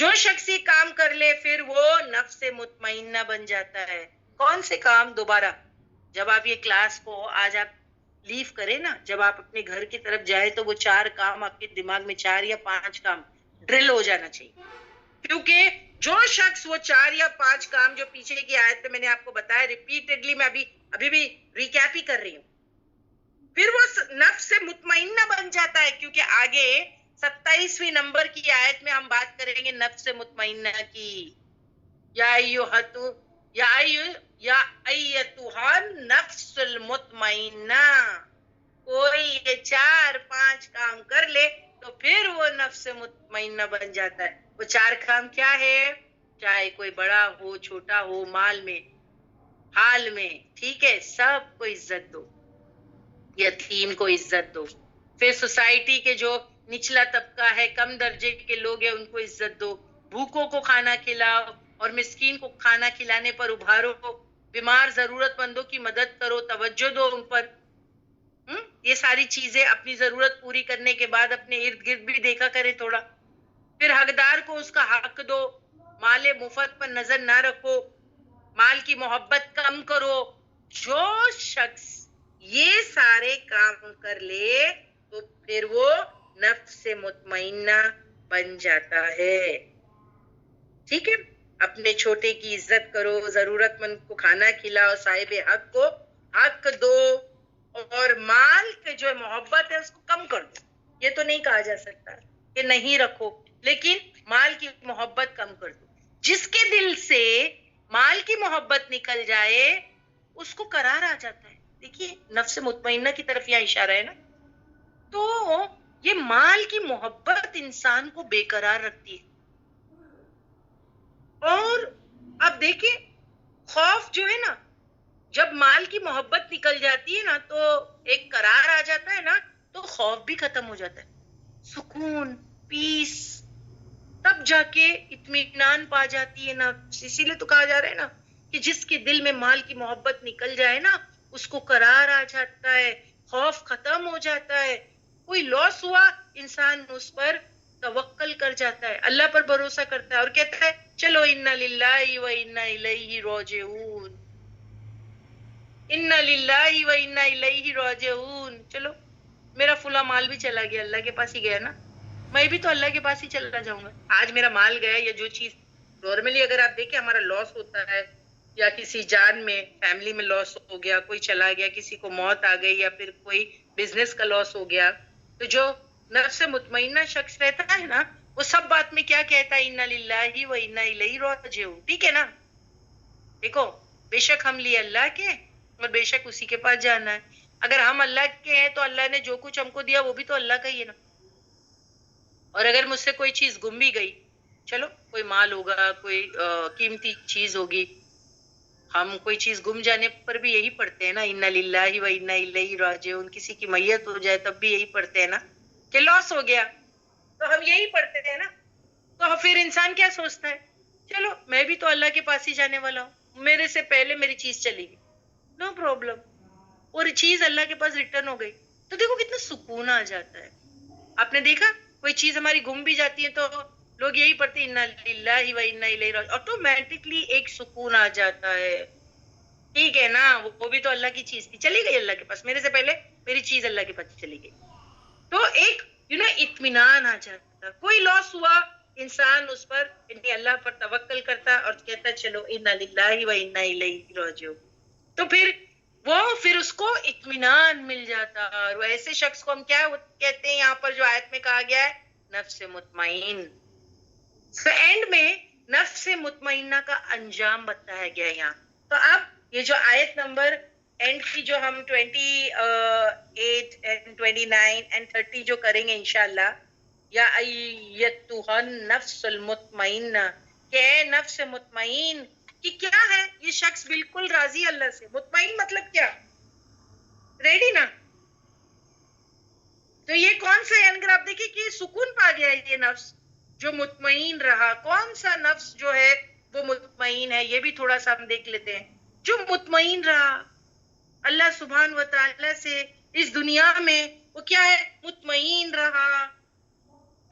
جو شخص یہ کام کر لے پھر وہ نفس مطمئنہ بن جاتا ہے. کون سے کام؟ دوبارہ جب آپ یہ کلاس کو آج آپ لیو کریں نا، جب آپ اپنے گھر کی طرف جائیں تو وہ 4 کام آپ کے دماغ میں، 4 یا 5 کام ڈرل ہو جانا چاہیے. کیونکہ جو شخص وہ 4 یا 5 کام جو پیچھے کی آیت میں میں نے آپ کو بتایا ریپیٹڈلی، میں ابھی بھی ریکیپ ہی کر رہی ہوں، پھر وہ نفس مطمئنہ بن جاتا ہے. کیونکہ آگے 27ویں نمبر کی آیت میں ہم بات کریں گے نفس مطمئنہ کی. یا ایتھا نفس المطمئنہ، کوئی یہ 4-5 کام کر لے تو پھر وہ نفس مطمئنہ بن جاتا ہے. وہ 4 کام کیا ہے؟ چاہے کوئی بڑا ہو چھوٹا ہو، مال میں حال میں، ٹھیک ہے، سب کو عزت دو، یتیم کو عزت دو. پھر سوسائٹی کے جو نچلا طبقہ ہے، کم درجے کے لوگ ہیں، ان کو عزت دو. بھوکوں کو کھانا کھلاؤ اور مسکین کو کھانا کھلانے پر ابھارو. بیمار ضرورت مندوں کی مدد کرو، توجہ دو ان پر. یہ ساری چیزیں اپنی ضرورت پوری کرنے کے بعد اپنے ارد گرد بھی دیکھا کرے تھوڑا. پھر حقدار کو اس کا حق دو. مال مفت پر نظر نہ رکھو، مال کی محبت کم کرو. جو شخص یہ سارے کام کر لے تو پھر وہ نفس مطمئنہ بن جاتا ہے. ٹھیک ہے، اپنے چھوٹے کی عزت کرو، ضرورت مند کو کھانا کھلاؤ، صاحب حق کو حق دو، اور مال کے جو محبت ہے اس کو کم کر دو. یہ تو نہیں کہا جا سکتا کہ نہیں رکھو، لیکن مال کی محبت کم کر دو. جس کے دل سے مال کی محبت نکل جائے اس کو قرار آ جاتا ہے. دیکھیے نفس مطمئنہ کی طرف یہاں اشارہ ہے نا. تو یہ مال کی محبت انسان کو بے قرار رکھتی ہے. اور اب دیکھیں خوف جو ہے نا، جب مال کی محبت نکل جاتی ہے نا تو ایک قرار آ جاتا ہے نا، تو خوف بھی ختم ہو جاتا ہے، سکون، پیس، تب جا کے اطمینان پا جاتی ہے نفس. اسی لیے تو کہا جا رہا ہے نا کہ جس کے دل میں مال کی محبت نکل جائے نا اس کو قرار آ جاتا ہے، خوف ختم ہو جاتا ہے. کوئی لاس ہوا انسان اس پر توکل کر جاتا ہے، اللہ پر بھروسہ کرتا ہے اور کہتا ہے چلو انا للہ و انا الیہ راجعون، انا للہ و انا الیہ راجعون. چلو میرا فلاں مال بھی چلا گیا، اللہ کے پاس ہی گیا نا، میں بھی تو اللہ کے پاس ہی چلا جاؤں گا. آج میرا مال گیا یا جو چیز نارملی اگر آپ دیکھیں ہمارا لاس ہوتا ہے، یا کسی جان میں فیملی میں لاس ہو گیا، کوئی چلا گیا، کسی کو موت آ گئی، یا پھر کوئی بزنس کا لاس ہو گیا، تو جو نفس مطمئنہ شخص رہتا ہے نا وہ سب بات میں کیا کہتا ہے؟ انا للہ و انا الیہ راجعون. ٹھیک ہے نا. دیکھو بے شک ہم لیے اللہ کے اور بے شک اسی کے پاس جانا ہے. اگر ہم اللہ کے ہیں تو اللہ نے جو کچھ ہم کو دیا وہ بھی تو اللہ کا ہی ہے نا. اور اگر مجھ سے کوئی چیز گم بھی گئی، چلو کوئی مال ہوگا، کوئی قیمتی چیز ہوگی، ہم کوئی چیز گم جانے پر بھی یہی پڑھتے ہیں نا انا للہ و انا الیہ راجعون. کسی کی میت ہو جائے تب بھی یہی پڑھتے ہیں نا کہ لاس ہو گیا، تو ہم یہی پڑھتے ہیں نا. تو پھر انسان کیا سوچتا ہے؟ چلو میں بھی تو اللہ کے پاس ہی جانے والا ہوں، میرے سے پہلے میری چیز چلی گئی، نو پرابلم، اور چیز اللہ کے پاس ریٹرن ہو گئی تو دیکھو کتنا سکون آ جاتا ہے. آپ نے دیکھا کوئی چیز ہماری گم بھی جاتی ہے تو لوگ یہی پڑھتے ہیں انا للہ و انا الیہ راجعون، آٹومیٹکلی ایک سکون آ جاتا ہے. ٹھیک ہے نا، وہ بھی تو اللہ کی چیز تھی، چلی گئی اللہ کے پاس، میرے سے پہلے میری چیز اللہ کے پاس چلی گئی، تو ایک اطمینان آ جاتا ہے. کوئی لاس ہوا انسان اس پر اللہ پر توکل کرتا اور کہتا چلو انا للہ و انا الیہ راجعون، تو پھر اس کو اطمینان مل جاتا. اور ایسے شخص کو ہم کیا کہتے ہیں یہاں پر جو آیت میں کہا گیا ہے؟ نفس مطمئن. تو اینڈ میں نفس مطمئنہ کا انجام بتایا گیا یہاں. تو اب یہ جو آیت نمبر اینڈ کی جو ہم 28 and 29 and 30 جو کریں گے انشاءاللہ، یا ایتھا النفس المطمئنہ، کہ اے نفس مطمئن، کہ کیا ہے یہ شخص بالکل راضی اللہ سے. مطمئن مطلب کیا؟ ریڈی نا. تو یہ کون سا ہے؟ اگر آپ دیکھیں کہ سکون پا گیا ہے یہ نفس جو مطمئن رہا. کون سا نفس جو ہے وہ مطمئن ہے؟ یہ بھی تھوڑا سا ہم دیکھ لیتے ہیں. جو مطمئن رہا اللہ سبحان و تعالی سے اس دنیا میں، وہ کیا ہے؟ مطمئن رہا.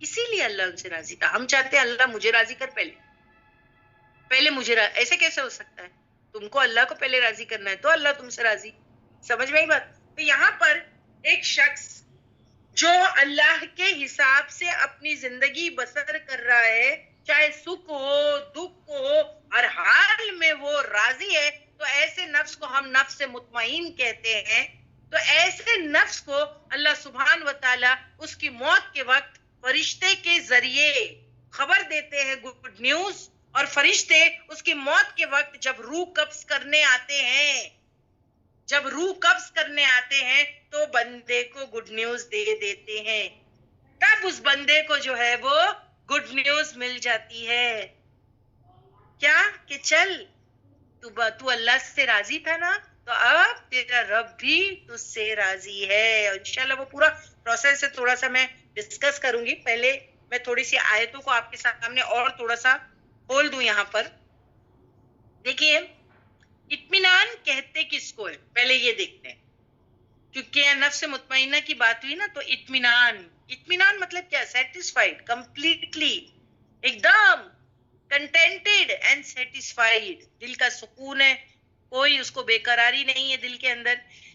اسی لیے اللہ ان سے راضی تھا. ہم چاہتے ہیں اللہ مجھے راضی کر پہلے مجھے ایسے کیسے ہو سکتا ہے؟ تم کو اللہ کو پہلے راضی کرنا ہے تو اللہ تم سے راضی. سمجھ میں آئی بات؟ تو یہاں پر ایک شخص جو اللہ کے حساب سے اپنی زندگی بسر کر رہا ہے, چاہے سکھ ہو دکھ ہو, ہر حال میں وہ راضی ہے, تو ایسے نفس کو ہم نفس مطمئن کہتے ہیں. تو ایسے نفس کو اللہ سبحان و تعالی اس کی موت کے وقت فرشتے کے ذریعے خبر دیتے ہیں, گڈ نیوز. اور فرشتے اس کی موت کے وقت جب روح قبض کرنے آتے ہیں تو بندے کو گڈ نیوز دے دیتے ہیں. تب اس بندے کو جو ہے وہ گڈ نیوز مل جاتی ہے. کیا کہ چل تو اللہ سے راضی تھا نا, تو اب تیرا رب بھی تجھ سے راضی ہے. اور انشاءاللہ وہ پورا پروسیس سے تھوڑا سا میں ڈسکس کروں گی. پہلے میں تھوڑی سی آیتوں کو آپ کے سامنے اور تھوڑا سا کھول دوں. یہاں پر دیکھیے, اطمینان کہتے کس کو ہے پہلے یہ دیکھتے ہیں. کیونکہ نفس مطمئنہ کی بات ہوئی نا, تو اطمینان مطلب کیا؟ سیٹسفائیڈ, کمپلیٹلی, ایک دم کنٹینٹڈ اینڈ سیٹسفائیڈ, دل کا سکون ہے, کوئی اس کو بے قراری نہیں ہے دل کے اندر.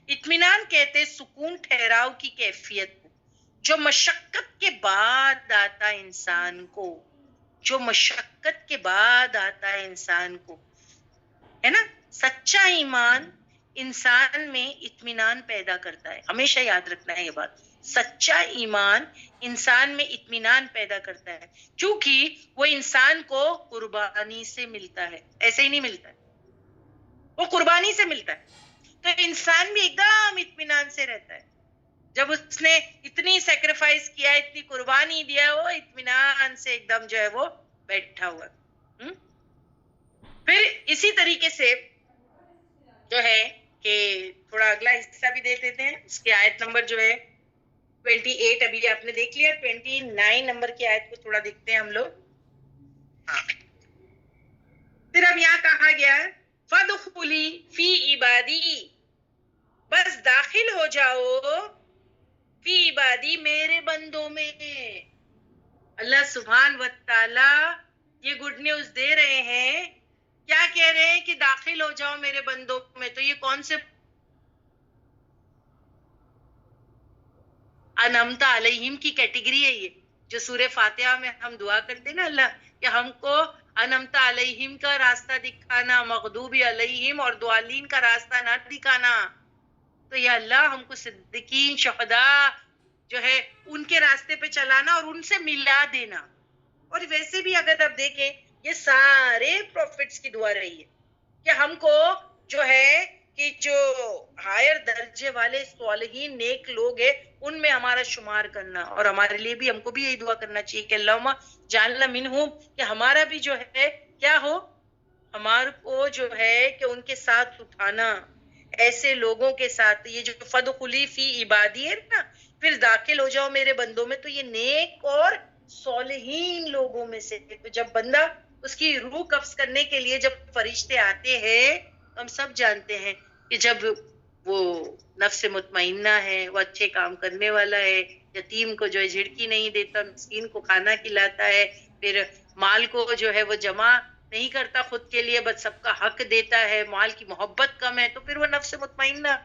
اطمینان کہتے سکون ٹھہراؤ کی کیفیت کو, جو مشقت کے بعد آتا ہے انسان کو, جو مشقت کے بعد آتا ہے انسان کو, ہے نا. سچا ایمان انسان میں اطمینان پیدا کرتا ہے. ہمیشہ یاد رکھنا ہے یہ بات, سچا ایمان انسان میں اطمینان پیدا کرتا ہے, کیونکہ وہ انسان کو قربانی سے ملتا ہے, ایسے ہی نہیں ملتا ہے, وہ قربانی سے ملتا ہے. تو انسان بھی ایک دم اطمینان سے رہتا ہے. جب اس نے اتنی سیکریفائس کیا, اتنی قربانی دیا, وہ اطمینان سے ایک دم جو ہے وہ بیٹھا ہوا. پھر اسی طریقے سے جو ہے کہ تھوڑا اگلا حصہ بھی دے دیتے ہیں. اس کی آیت نمبر جو ہے 28 ابھی آپ نے دیکھ لیا, 29 نمبر کی آیت کو تھوڑا دیکھتے ہیں ہم لوگ. پھر اب یہاں کہا گیا فَادْخُلِي فِي عِبَادِي, بس داخل ہو جاؤ فی عبادی, میرے بندوں میں. اللہ سبحان و تعالی یہ گڈ نیوز دے رہے ہیں. کیا کہہ رہے ہیں کہ داخل ہو جاؤ میرے بندوں میں. تو یہ کون سے انعمت علیہم کی کیٹیگری ہے, یہ جو سورہ فاتحہ میں ہم دعا کرتے ہیں نا, اللہ کہ ہم کو انعمت علیہم کا راستہ دکھانا, مغضوب علیہم اور ضالین کا راستہ نہ دکھانا. تو یا اللہ ہم کو صدیقین شہداء جو ہے ان کے راستے پہ چلانا اور ان سے ملا دینا. اور ویسے بھی اگر آپ دیکھیں یہ سارے پروفٹس کی دعا رہی ہے کہ ہم کو جو ہے کہ جو ہائر درجے والے صالحین نیک لوگ ہیں ان میں ہمارا شمار کرنا. اور ہمارے لیے بھی, ہم کو بھی یہی دعا کرنا چاہیے کہ اللہم جعلنا منہم, کہ ہمارا بھی جو ہے کیا ہو, ہمارے کو جو ہے کہ ان کے ساتھ اٹھانا, ایسے لوگوں کے ساتھ. یہ جو فَادْخُلِي فِي عِبَادِي ہے نا, پھر داخل ہو جاؤ میرے بندوں میں, تو یہ نیک اور صالحین لوگوں میں سے. تو جب بندہ اس کی روح قبض کرنے کے لیے جب فرشتے آتے ہیں, ہم سب جانتے ہیں کہ جب وہ نفس مطمئنہ ہے, وہ اچھے کام کرنے والا ہے, یتیم کو جو ہے جھڑکی نہیں دیتا, مسکین کو کھانا کھلاتا ہے, پھر مال کو جو ہے وہ جمع نہیں کرتا خود کے لیے, بس سب کا حق دیتا ہے, مال کی محبت کم ہے, تو پھر وہ نفس مطمئنہ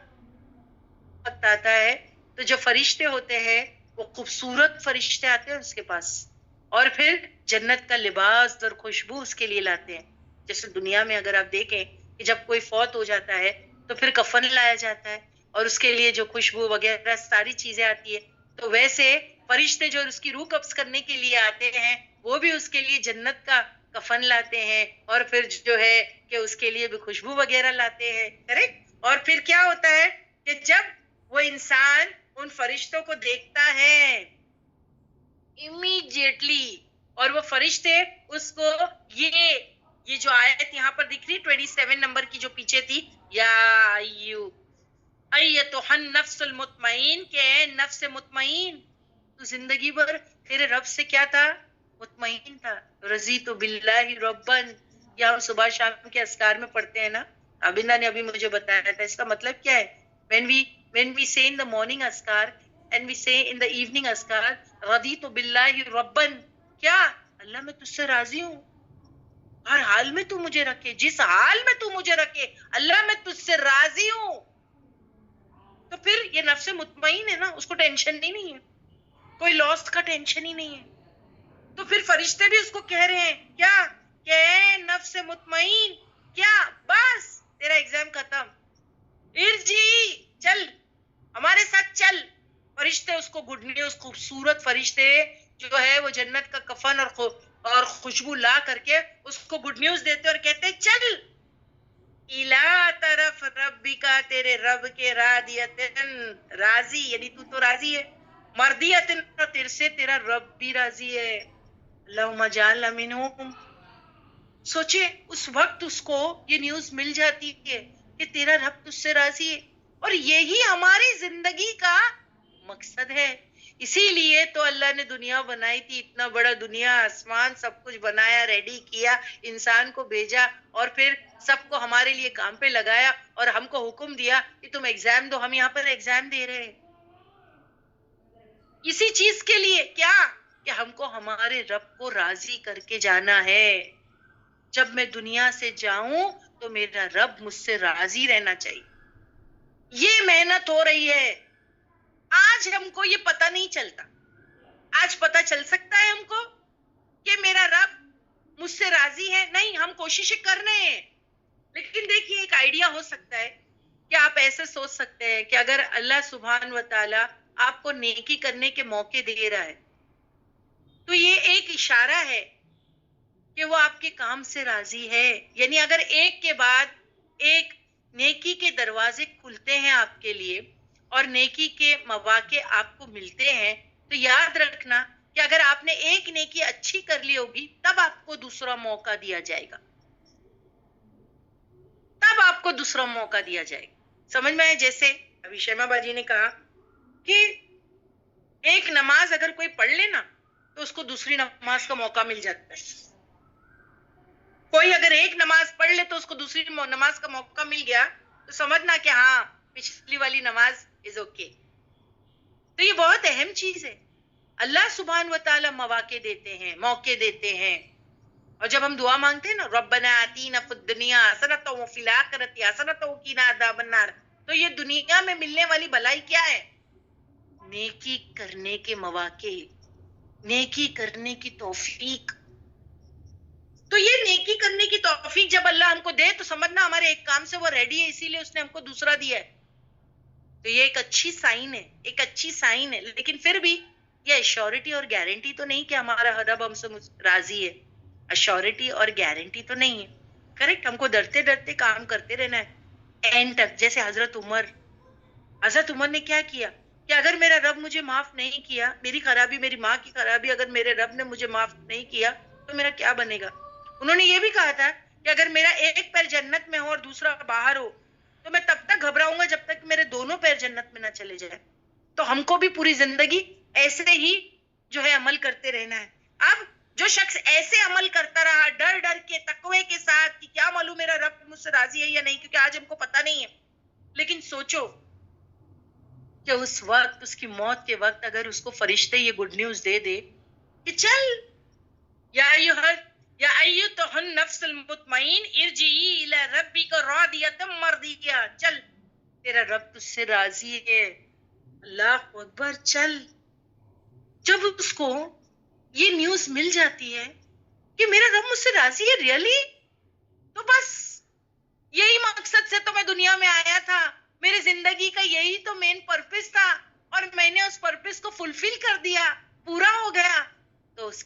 وقت آتا ہے. تو جو فرشتے ہوتے ہیں وہ خوبصورت فرشتے آتے ہیں اس کے پاس, اور پھر جنت کا لباس اور خوشبو اس کے لیے لاتے ہیں. جیسے دنیا میں اگر آپ دیکھیں کہ جب کوئی فوت ہو جاتا ہے تو پھر کفن لایا جاتا ہے اور اس کے لیے جو خوشبو وغیرہ ساری چیزیں آتی ہے, تو ویسے فرشتے جو اس کی روح قبض کرنے کے لیے آتے ہیں وہ بھی اس کے لیے جنت کا کفن لاتے ہیں, اور پھر جو ہے کہ اس کے لیے بھی خوشبو وغیرہ لاتے ہیں. کریکٹ. اور پھر کیا ہوتا ہے کہ جب وہ انسان ان فرشتوں کو دیکھتا ہے امیڈیٹلی, اور وہ فرشتے اس کو یہ جو آیت یہاں پر دکھ رہی 27 نمبر کی جو پیچھے تھی, یا ایتھا النفس المطمئن, کہ نفس مطمئن, تو زندگی بھر تیرے رب سے کیا تھا؟ مطمئن تھا. رضیت باللہ ربن, یا ہم صبح شام کے اذکار میں پڑھتے ہیں نا, ابندا نے ابھی مجھے بتایا تھا, اس کا مطلب کیا ہے؟ when we say in the morning اذکار, and we say in the evening azkar, raditu billahi rabban, کیا اللہ میں تجھ سے راضی ہوں, ہر حال میں تو مجھے رکھے, جس حال میں تو مجھے رکھے اللہ میں تجھ سے راضی ہوں. تو پھر یہ نفس مطمئن ہے نا, اس کو ٹینشن ہی نہیں ہے, کوئی لاس کا ٹینشن ہی نہیں ہے. تو پھر فرشتے بھی اس کو کہہ رہے ہیں کیا کہ اے نفس مطمئن, کیا بس تیرا ایگزام ختم, ارجی, چل ہمارے ساتھ چل. فرشتے اس کو گڈ نیوز, خوبصورت فرشتے جو ہے وہ جنت کا کفن اور خوشبو لا کر کے اس کو گڈ نیوز دیتے اور کہتے چل الا طرف ربی کا, تیرے رب کے, راضیتن, راضی یعنی تو راضی ہے, مردیتن, تیرے سے تیرا رب بھی راضی ہے. اللہم اجعلنا منہم. سوچے اس وقت اس کو یہ نیوز مل جاتی ہے کہ تیرا رب تجھ سے راضی ہے, اور یہی ہماری زندگی کا مقصد ہے. اسی لیے تو اللہ نے دنیا بنائی تھی, اتنا بڑا دنیا, آسمان, سب کچھ بنایا, ریڈی کیا, انسان کو بھیجا, اور پھر سب کو ہمارے لیے کام پہ لگایا, اور ہم کو حکم دیا کہ تم ایگزام دو. ہم یہاں پر ایگزام دے رہے ہیں اسی چیز کے لیے, کیا کہ ہم کو ہمارے رب کو راضی کر کے جانا ہے. جب میں دنیا سے جاؤں تو میرا رب مجھ سے راضی رہنا چاہیے. یہ محنت ہو رہی ہے. آج ہم کو یہ پتہ نہیں چلتا, آج پتہ چل سکتا ہے ہم کو کہ میرا رب مجھ سے راضی ہے؟ نہیں, ہم کوششیں کر رہے ہیں. لیکن دیکھیے ایک آئیڈیا ہو سکتا ہے کہ آپ ایسے سوچ سکتے ہیں کہ اگر اللہ سبحان و تعالی آپ کو نیکی کرنے کے موقع دے رہا ہے تو یہ ایک اشارہ ہے کہ وہ آپ کے کام سے راضی ہے. یعنی اگر ایک کے بعد ایک نیکی کے دروازے کھلتے ہیں آپ کے لیے اور نیکی کے مواقع آپ کو ملتے ہیں, تو یاد رکھنا کہ اگر آپ نے ایک نیکی اچھی کر لی ہوگی تب آپ کو دوسرا موقع دیا جائے گا, تب آپ کو دوسرا موقع دیا جائے گا. سمجھ میں آئے؟ جیسے ابھی شیما باجی نے کہا کہ ایک نماز اگر کوئی پڑھ لے نا تو اس کو دوسری نماز کا موقع مل جاتا ہے. کوئی اگر ایک نماز پڑھ لے تو اس کو دوسری نماز کا موقع مل گیا تو سمجھنا کہ ہاں پچھلی والی نماز از اوکے. تو یہ بہت اہم چیز ہے. اللہ سبحان و تعالی مواقع دیتے ہیں, موقع دیتے ہیں. اور جب ہم دعا مانگتے ہیں نا ربنا آتینا فی الدنیا حسنۃ وفی الآخرۃ حسنۃ وقنا عذاب النار, تو یہ دنیا میں ملنے والی بھلائی کیا ہے؟ نیکی کرنے کے مواقع, نیکی کرنے کی توفیق. تو یہ نیکی کرنے کی توفیق جب اللہ ہم کو دے تو سمجھنا ہمارے ایک کام سے وہ ریڈی ہے, اسی لیے اس نے ہم کو دوسرا دیا ہے. تو یہ ایک اچھی سائن ہے, ایک اچھی سائن ہے. لیکن پھر بھی یہ ایشورٹی اور گارنٹی تو نہیں کہ ہمارا رب ہم سے راضی ہے. ایشورٹی اور گارنٹی تو نہیں ہے. کریکٹ, ہم کو ڈرتے ڈرتے کام کرتے رہنا ہے اینڈ تک. جیسے حضرت عمر نے کیا کیا کہ اگر میرا رب مجھے معاف نہیں کیا, میری خرابی, میری ماں کی خرابی اگر میرے رب نے مجھے معاف نہیں کیا تو میرا کیا بنے گا. انہوں نے یہ بھی کہا تھا کہ اگر میرا ایک پیر جنت میں ہو اور دوسرا باہر ہو تو میں تب تک گھبراؤں گا جب تک میرے دونوں پیر جنت میں نہ چلے جائے. تو ہم کو بھی پوری زندگی ایسے ہی جو ہے عمل کرتے رہنا ہے. اب جو شخص ایسے عمل کرتا رہا ڈر ڈر کے, تقوی کے ساتھ, کہ کیا معلوم میرا رب مجھ سے راضی ہے یا نہیں, کیونکہ آج ہم کو پتہ نہیں ہے. لیکن سوچو کہ اس وقت, اس کی موت کے وقت, اگر اس کو فرشتے یہ گڈ نیوز دے دے کہ چل یا ایتھا النفس المطمئن ارجعی الی ربک راضیۃ مرضیہ, چل تیرا رب تجھ سے راضی ہے. اللہ اکبر, چل. جب اس کو یہ نیوز مل جاتی ہے کہ میرا رب مجھ سے راضی ہے ریئلی, تو بس یہی مقصد سے تو میں دنیا میں آیا تھا, میرے زندگی کا یہی تو مین پرپس تھا, اور میں نے اس پرپس کو فلفل کر دیا, پورا ہو گیا. تو اس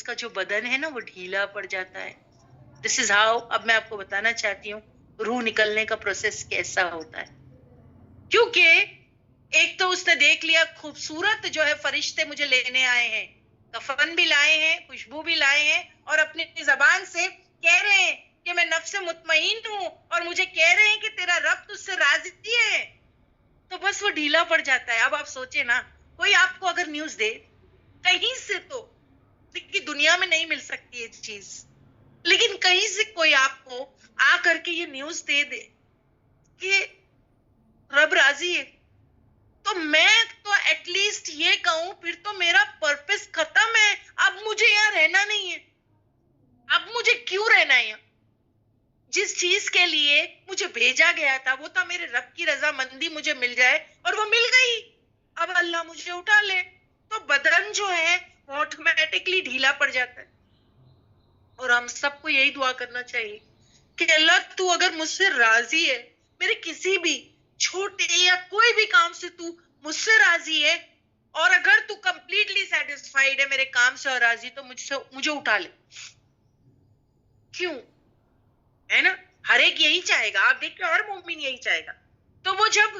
کا جو بدن ہے نا وہ ڈھیلا پڑ جاتا ہے. دس از ہاؤ. اب میں آپ کو بتانا چاہتی ہوں روح نکلنے کا پروسیس کیسا ہوتا ہے. کیونکہ ایک تو اس نے دیکھ لیا خوبصورت جو ہے فرشتے مجھے لینے آئے ہیں, کفن بھی لائے ہیں, خوشبو بھی لائے ہیں, اور اپنی زبان سے کہہ رہے ہیں کہ میں نفس مطمئن ہوں, اور مجھے کہہ رہے ہیں کہ تیرا رب تجھ سے راضی ہے. تو بس وہ ڈھیلا پڑ جاتا ہے. اب آپ سوچیں نا, کوئی آپ کو اگر نیوز دے کہیں سے, تو کہ دنیا میں نہیں مل سکتی یہ چیز, لیکن کہیں سے کوئی آپ کو آ کر کے یہ نیوز دے دے کہ رب راضی ہے, تو میں تو ایٹ لیسٹ یہ کہوں پھر تو میرا پرپس ختم ہے, اب مجھے یہاں رہنا نہیں ہے. اب مجھے کیوں رہنا ہے یہاں؟ جس چیز کے لیے مجھے بھیجا گیا تھا وہ تھا میرے رب کی رضامندی مجھے مل جائے, اور وہ مل گئی. اب اللہ مجھے اٹھا لے. تو بدن جو ہے وہ آٹومیٹکلی ڈھیلا پڑ جاتا ہے. اور ہم سب کو یہی دعا کرنا چاہیے کہ اللہ تو اگر مجھ سے راضی ہے, میرے کسی بھی چھوٹے یا کوئی بھی کام سے تو مجھ سے راضی ہے, اور اگر تو کمپلیٹلی سیٹسفائیڈ ہے میرے کام سے اور راضی, تو مجھے اٹھا لے. کیوں ہے نا, ہر ایک یہی چاہے گا. آپ دیکھیں ہر مومن یہی چاہے گا. تو وہ جب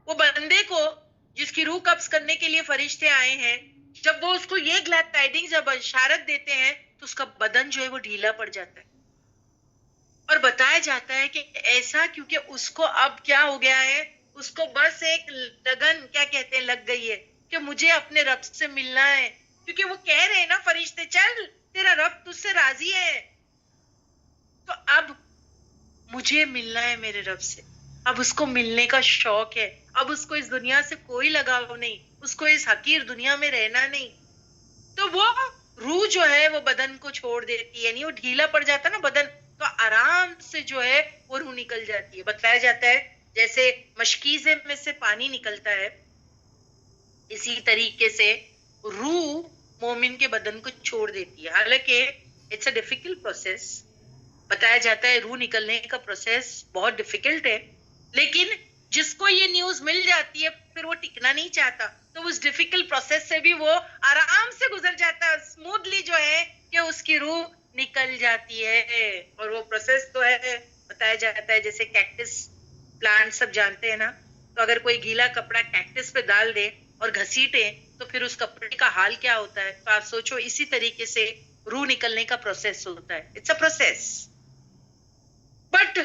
وہ بندے کو جس کی روح قبض کرنے کے لیے فرشتے آئے ہیں, جب وہ اس کو یہ گلیڈ ٹائڈنگ جب اشارت دیتے ہیں تو اس کا بدن جو ہے وہ ڈھیلا پڑ جاتا ہے. اور بتایا جاتا ہے کہ ایسا کیونکہ اس کو اب کیا ہو گیا ہے, اس کو بس ایک لگن کیا کہتے ہیں لگ گئی ہے کہ مجھے اپنے رب سے ملنا ہے. کیونکہ وہ کہہ رہے ہیں نا فرشتے, چل تیرا رب تجھ سے راضی ہے, تو اب مجھے ملنا ہے میرے رب سے. اب اس کو ملنے کا شوق ہے. اب اس کو اس دنیا سے کوئی لگاؤ نہیں, اس کو اس حقیر دنیا میں رہنا نہیں. تو وہ روح جو ہے وہ بدن کو چھوڑ دیتی ہے, یعنی وہ ڈھیلا پڑ جاتا ہے نا بدن, تو آرام سے جو ہے وہ روح نکل جاتی ہے. بتایا جاتا ہے جیسے مشکیزے میں سے پانی نکلتا ہے, اسی طریقے سے روح مومن کے بدن کو چھوڑ دیتی ہے. حالانکہ اٹس اے ڈیفیکلٹ پروسیس. بتایا جاتا ہے روح نکلنے کا پروسیس بہت ڈیفیکلٹ ہے, لیکن جس کو یہ نیوز مل جاتی ہے پھر وہ ٹکنا نہیں چاہتا, تو اس ڈیفیکلٹ پروسیس سے بھی وہ آرام سے گزر جاتا ہے, اسموتھلی جو ہے کہ اس کی روح نکل جاتی ہے. اور وہ پروسیس تو ہے, بتایا جاتا ہے جیسے کیکٹس پلانٹ سب جانتے ہیں نا, تو اگر کوئی گیلا کپڑا کیکٹس پہ ڈال دے اور گھسیٹے تو پھر اس کپڑے کا حال کیا ہوتا ہے. تو آپ سوچو اسی طریقے سے روح نکلنے کا پروسیس ہوتا ہے. It's a process. بٹ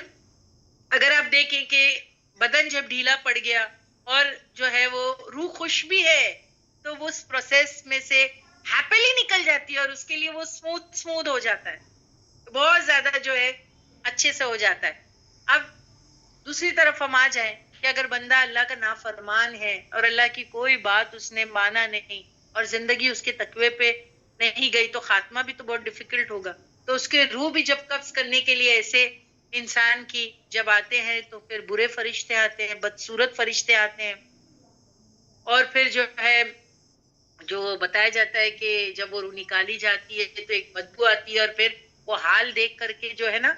اگر آپ دیکھیں کہ بدن جب ڈھیلا پڑ گیا اور جو ہے وہ روح خوش بھی ہے, تو وہ اس پروسیس میں سے ہیپیلی نکل جاتی ہے, اور اس کے لیے وہ سموتھ ہو جاتا ہے, بہت زیادہ جو ہے اچھے سے ہو جاتا ہے. اب دوسری طرف ہم آ جائیں کہ اگر بندہ اللہ کا نافرمان ہے اور اللہ کی کوئی بات اس نے مانا نہیں اور زندگی اس کے تقوی پہ نہیں گئی, تو خاتمہ بھی تو بہت ڈیفیکلٹ ہوگا. تو اس کے روح بھی جب قبض کرنے کے لیے ایسے انسان کی جب آتے ہیں تو پھر برے فرشتے آتے ہیں, بدصورت فرشتے آتے ہیں, اور پھر جو ہے جو بتایا جاتا ہے کہ جب وہ روح نکالی جاتی ہے تو ایک بدبو آتی ہے, اور پھر وہ حال دیکھ کر کے جو ہے نا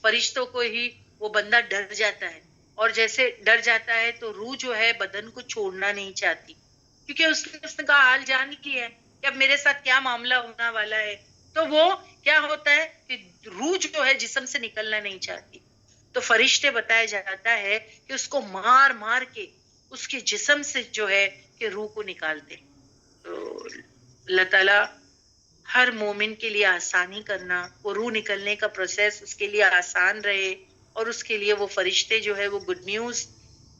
فرشتوں کو ہی وہ بندہ ڈر جاتا ہے, اور جیسے ڈر جاتا ہے تو روح جو ہے بدن کو چھوڑنا نہیں چاہتی, کیونکہ اس نے کہا حال جان کی ہے کہ اب میرے ساتھ کیا معاملہ ہونا والا ہے. تو وہ کیا ہوتا ہے کہ روح جو ہے جسم سے نکلنا نہیں چاہتی, تو فرشتے بتایا جاتا ہے کہ اس کو مار مار کے اس کے جسم سے جو ہے کہ روح کو نکالتے. تو اللہ تعالیٰ ہر مومن کے لیے آسانی کرنا, وہ روح نکلنے کا پروسیس اس کے لیے آسان رہے, اور اس کے لیے وہ فرشتے جو ہے وہ گڈ نیوز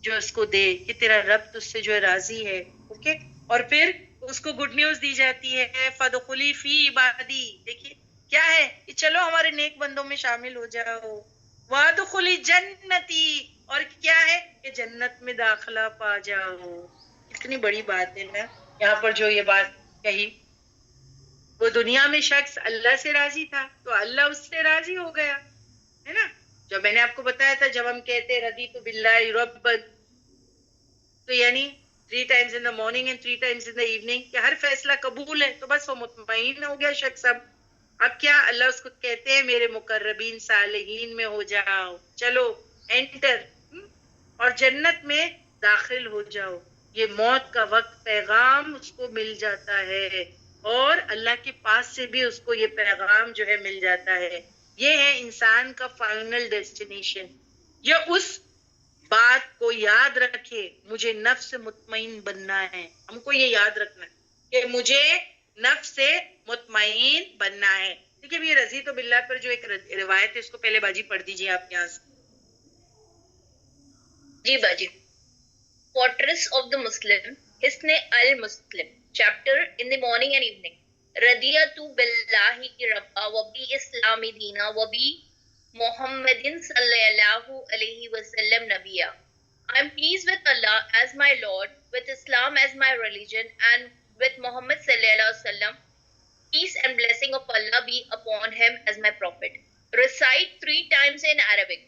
جو اس کو دے کہ تیرا رب تجھ سے جو ہے راضی ہے. اوکے, اور پھر اس کو گڈ نیوز دی جاتی ہے فدخلی فی عبادی. دیکھیے کیا ہے کہ چلو ہمارے نیک بندوں میں شامل ہو جاؤ, وادخلی جنتی, اور کیا ہے کہ جنت میں داخلہ پا جاؤ. کتنی بڑی بات ہے نا یہاں پر جو یہ بات کہی. وہ دنیا میں شخص اللہ سے راضی تھا تو اللہ اس سے راضی ہو گیا, ہے نا. جو میں نے آپ کو بتایا تھا جب ہم کہتے رضیت باللہ ربا, تو یعنی 3 times in the morning and 3 times in the evening کہ ہر فیصلہ قبول ہے, تو بس وہ مطمئن ہو گیا شخص. اب کیا اللہ اس کو کہتے ہیں میرے مقربین صالحین میں ہو جاؤ, چلو انٹر, اور جنت میں داخل ہو جاؤ. یہ موت کا وقت پیغام اس کو مل جاتا ہے, اور اللہ کے پاس سے بھی اس کو یہ پیغام جو ہے مل جاتا ہے. یہ ہے انسان کا فائنل ڈیسٹینیشن. یہ اس بات کو یاد رکھے, مجھے نفس مطمئن بننا ہے. ہم کو یہ یاد رکھنا ہے کہ مجھے نفس سے مطمئن بننا ہے. دیکھیے یہ رضیت باللہ پر جو ایک روایت ہے اس کو پہلے باجی پڑھ دیجیے آپ یہاں سے. جی باجی. Fortress of the Muslim, Hisn al-Muslim, chapter in the morning and evening. Radiyatu billahi rabba wa bi islami deena wa bi Muhammadin sallallahu alayhi wa sallam nabiyya. I am pleased with Allah as my Lord, with Islam as my religion and with Muhammad sallallahu alaihi wasallam, peace and blessing of Allah be upon him as my prophet. Recite 3 times in Arabic.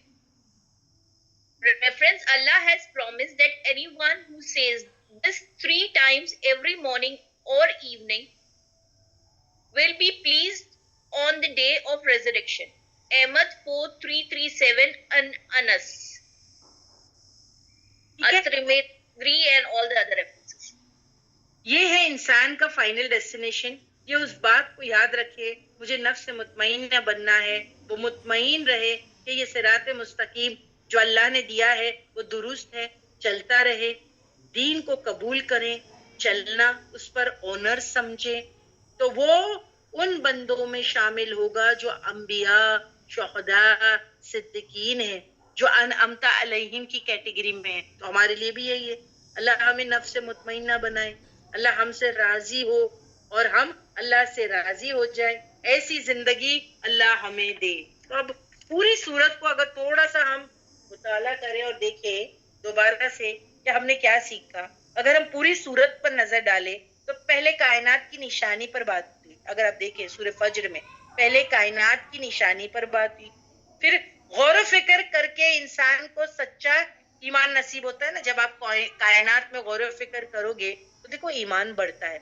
Reference: Allah has promised that anyone who says this 3 times every morning or evening will be pleased on the day of resurrection. Ahmad 4337 Anas. At-Tirmidhi and all the other references. یہ ہے انسان کا فائنل ڈیسٹینیشن. یہ اس بات کو یاد رکھے مجھے نفس مطمئنہ بننا ہے, وہ مطمئن رہے کہ یہ صراط مستقیم جو اللہ نے دیا ہے وہ درست ہے, چلتا رہے, دین کو قبول کریں, چلنا اس پر آنر سمجھے, تو وہ ان بندوں میں شامل ہوگا جو انبیاء, شہداء, صدیقین ہیں, جو انعمت علیہم کی کیٹیگری میں ہیں. تو ہمارے لیے بھی یہی ہے. اللہ ہمیں نفس مطمئنہ بنائے, اللہ ہم سے راضی ہو اور ہم اللہ سے راضی ہو جائے, ایسی زندگی اللہ ہمیں دے. تو اب پوری سورت کو اگر تھوڑا سا ہم مطالعہ کریں اور دیکھیں دوبارہ سے کہ ہم نے کیا سیکھا, اگر ہم پوری سورت پر نظر ڈالیں تو پہلے کائنات کی نشانی پر بات ہوئی. اگر آپ دیکھیں سورہ فجر میں پہلے کائنات کی نشانی پر بات ہوئی, پھر غور و فکر کر کے انسان کو سچا ایمان نصیب ہوتا ہے نا. جب آپ کائنات میں غور و فکر کرو گے تو دیکھو ایمان بڑھتا ہے.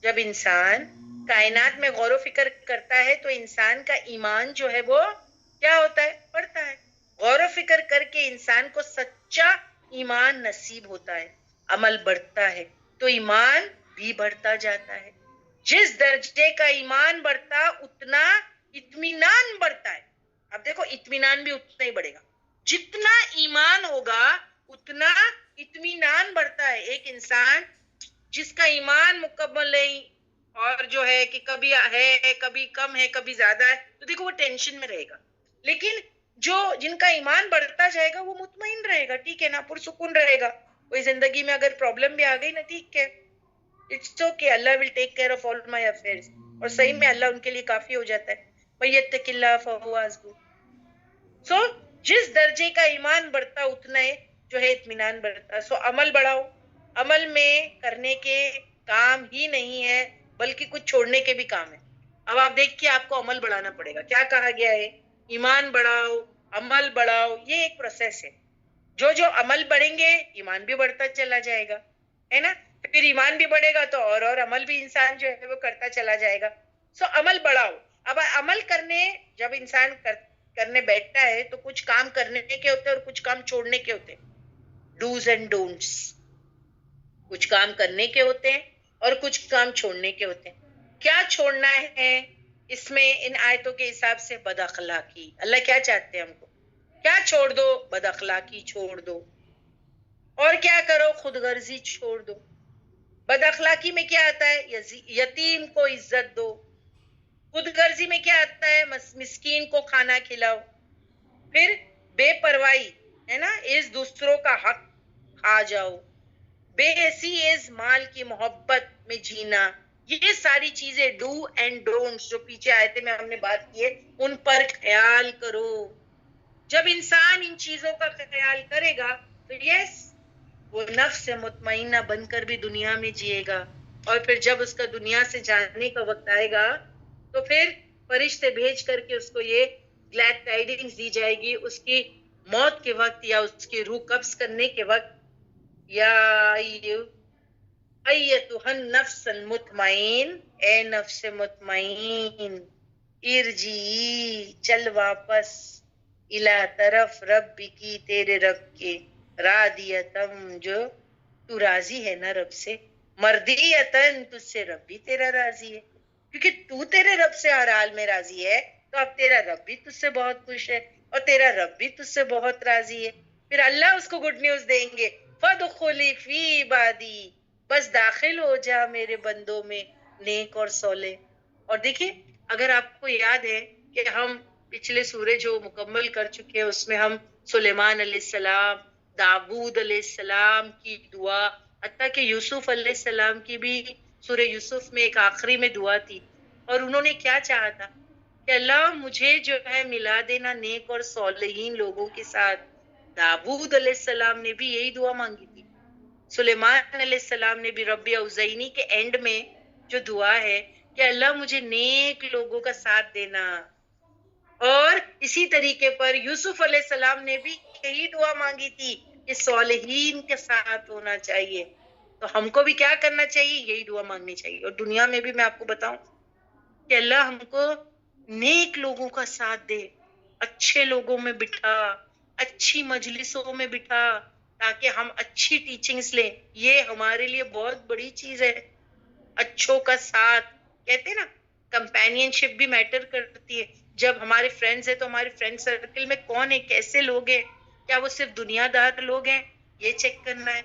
جب انسان کائنات میں غور و فکر کرتا ہے تو انسان کا ایمان جو ہے وہ کیا ہوتا ہے, بڑھتا ہے. غور و فکر کر کے انسان کو سچا ایمان نصیب ہوتا ہے, عمل بڑھتا ہے تو ایمان بھی بڑھتا جاتا ہے. جس درجے کا ایمان بڑھتا اتنا اطمینان بڑھتا ہے. اب دیکھو اطمینان بھی اتنا ہی بڑھے گا, جتنا ایمان ہوگا اتنا اطمینان بڑھتا ہے. ایک انسان جس کا ایمان مکمل نہیں اور جو ہے کہ کبھی ہے کبھی کم ہے کبھی زیادہ ہے, تو دیکھو وہ ٹینشن میں رہے گا. لیکن جن کا ایمان بڑھتا جائے گا وہ مطمئن رہے گا, ٹھیک ہے نا, پرسکون رہے گا. کوئی زندگی میں اگر پرابلم بھی آ گئی نا, ٹھیک ہے, it's okay, Allah will take care of all my affairs. اور صحیح میں اللہ ان کے لیے کافی ہو جاتا ہے. وَيَتَّقِ اللَّهَ فَهُوَ حَسْبُهُ. سو جس درجے کا ایمان بڑھتا اتنا جو ہے اطمینان بڑھتا. سو عمل بڑھاؤ. عمل میں کرنے کے کام ہی نہیں ہے بلکہ کچھ چھوڑنے کے بھی کام ہے. اب آپ دیکھیے آپ کو عمل بڑھانا پڑے گا. کیا کہا گیا ہے؟ ایمان بڑھاؤ, عمل بڑھاؤ. یہ ایک پروسیس ہے. جو عمل بڑھیں گے ایمان بھی بڑھتا چلا جائے گا, ہے نا. پھر ایمان بھی بڑھے گا تو اور عمل بھی انسان جو ہے وہ کرتا چلا جائے گا. سو عمل بڑھاؤ. اب عمل کرنے جب انسان کرنے بیٹھتا ہے تو کچھ کام کرنے کے ہوتے ہیں اور کچھ کام چھوڑنے کے ہوتے ہیں. Dos and don'ts. کچھ کام کرنے کے ہوتے ہیں اور کچھ کام چھوڑنے کے ہوتے ہیں. کیا چھوڑنا ہے اس میں ان آیتوں کے حساب سے؟ بد اخلاقی. اللہ کیا چاہتے ہیں ہم کو؟ کیا چھوڑ دو؟ بد اخلاقی چھوڑ دو. اور کیا کرو؟ خود غرضی چھوڑ دو. بد اخلاقی میں کیا آتا ہے؟ یتیم کو عزت دو. خود غرضی میں کیا آتا ہے؟ مسکین کو کھانا کھلاؤ. پھر بے پرواہی ہے نا, اس دوسروں کا حق کھا جاؤ. بے حسی از مال کی محبت میں جینا. یہ ساری چیزیں ڈو اینڈ ڈونٹس جو پیچھے آئے تھے میں ہم نے بات کی ہے ان پر خیال کرو. جب انسان ان چیزوں کا خیال کرے گا تو یس وہ نفس مطمئنہ بن کر بھی دنیا میں جیے گا. اور پھر جب اس کا دنیا سے جانے کا وقت آئے گا تو پھر فرشتے بھیج کر کے اس کو یہ گلیڈ ٹائیڈنگز دی جائے گی اس کی موت کے وقت یا اس کی روح قبض کرنے کے وقت. یا ایتھا النفس المطمئن, اے نفس مطمئن, ارجعی چل واپس, الی طرف رب کی تیرے رب کے, راضیتم جو تو راضی ہے نا رب سے, مردیتن تجھ سے رب بھی تیرا راضی ہے. کیونکہ تو تیرے رب سے ہر حال میں راضی ہے تو اب تیرا رب بھی تجھ سے بہت خوش ہے اور تیرا رب بھی تجھ سے بہت راضی ہے. پھر اللہ اس کو گڈ نیوز دیں گے, فَادْخُلِي فِي عِبَادِي, بس داخل ہو جا میرے بندوں میں نیک اور صالح. اور دیکھیں اگر آپ کو یاد ہے کہ ہم پچھلے سورے جو مکمل کر چکے ہیں اس میں ہم سلیمان علیہ السلام, داود علیہ السلام کی دعا, حتیٰ کہ یوسف علیہ السلام کی بھی سورہ یوسف میں ایک آخری میں دعا تھی. اور انہوں نے کیا چاہا تھا کہ اللہ مجھے جو ہے ملا دینا نیک اور صالحین لوگوں کے ساتھ. داود علیہ السلام نے بھی یہی دعا مانگی تھی. سلیمان علیہ السلام نے بھی رب اوزعنی کے اینڈ میں جو دعا ہے کہ اللہ مجھے نیک لوگوں کا ساتھ دینا، اور اسی طریقے پر یوسف علیہ السلام نے بھی یہی دعا مانگی تھی کہ صالحین کے ساتھ ہونا چاہیے. تو ہم کو بھی کیا کرنا چاہیے؟ یہی دعا مانگنی چاہیے. اور دنیا میں بھی میں آپ کو بتاؤں کہ اللہ ہم کو نیک لوگوں کا ساتھ دے، اچھے لوگوں میں بٹھا، اچھی مجلسوں میں بٹھا، تاکہ ہم اچھی ٹیچنگز لیں. یہ ہمارے لیے بہت بڑی چیز ہے. اچھوں کا ساتھ، کہتے ہیں نا کمپینین شپ بھی میٹر کرتی ہے. جب ہمارے فرینڈز ہیں تو ہمارے فرینڈ سرکل میں کون ہے، کیسے لوگ ہیں، کیا وہ صرف دنیا دار لوگ ہیں، یہ چیک کرنا ہے،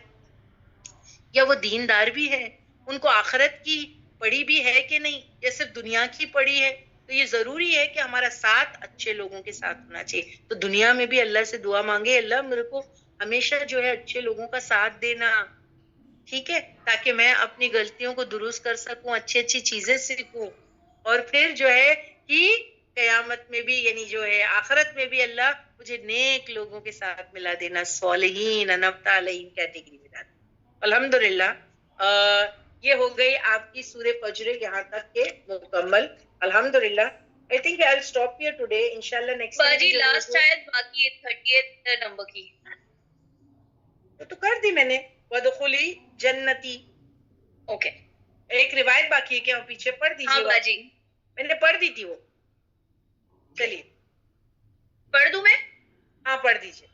یا وہ دیندار بھی ہے، ان کو آخرت کی پڑی بھی ہے کہ نہیں، یا صرف دنیا کی پڑی ہے. تو یہ ضروری ہے کہ ہمارا ساتھ اچھے لوگوں کے ساتھ ہونا چاہیے. تو دنیا میں بھی اللہ سے دعا مانگے، اللہ میرے کو ہمیشہ جو ہے اچھے لوگوں کا ساتھ دینا، ٹھیک ہے، تاکہ میں اپنی غلطیوں کو درست کر سکوں، اچھی اچھی چیزیں سیکھوں، اور پھر جو ہے کہ قیامت میں بھی یعنی جو ہے آخرت میں بھی اللہ مجھے نیک لوگوں کے ساتھ ملا دینا، صالحین انبت علیہم کیٹیگری میں ڈالا. الحمدللہ یہ ہو گئی آپ کی سورہ فجر یہاں تک کے مکمل. الحمدللہ. I think I'll stop here today. انشاءاللہ نیکسٹ ٹائم باجی لاسٹ شاید باقی ہے 30th نمبر کی. تو کر دی میں نے، وَدْخُلِي جنتی. اوکے ایک روایت باقی ہے کہ آپ پیچھے پڑھ ہاں دیجیے گا. باجی میں نے پڑھ دی تھی وہ. چلیے پڑھ دوں میں. ہاں پڑھ دیجیے.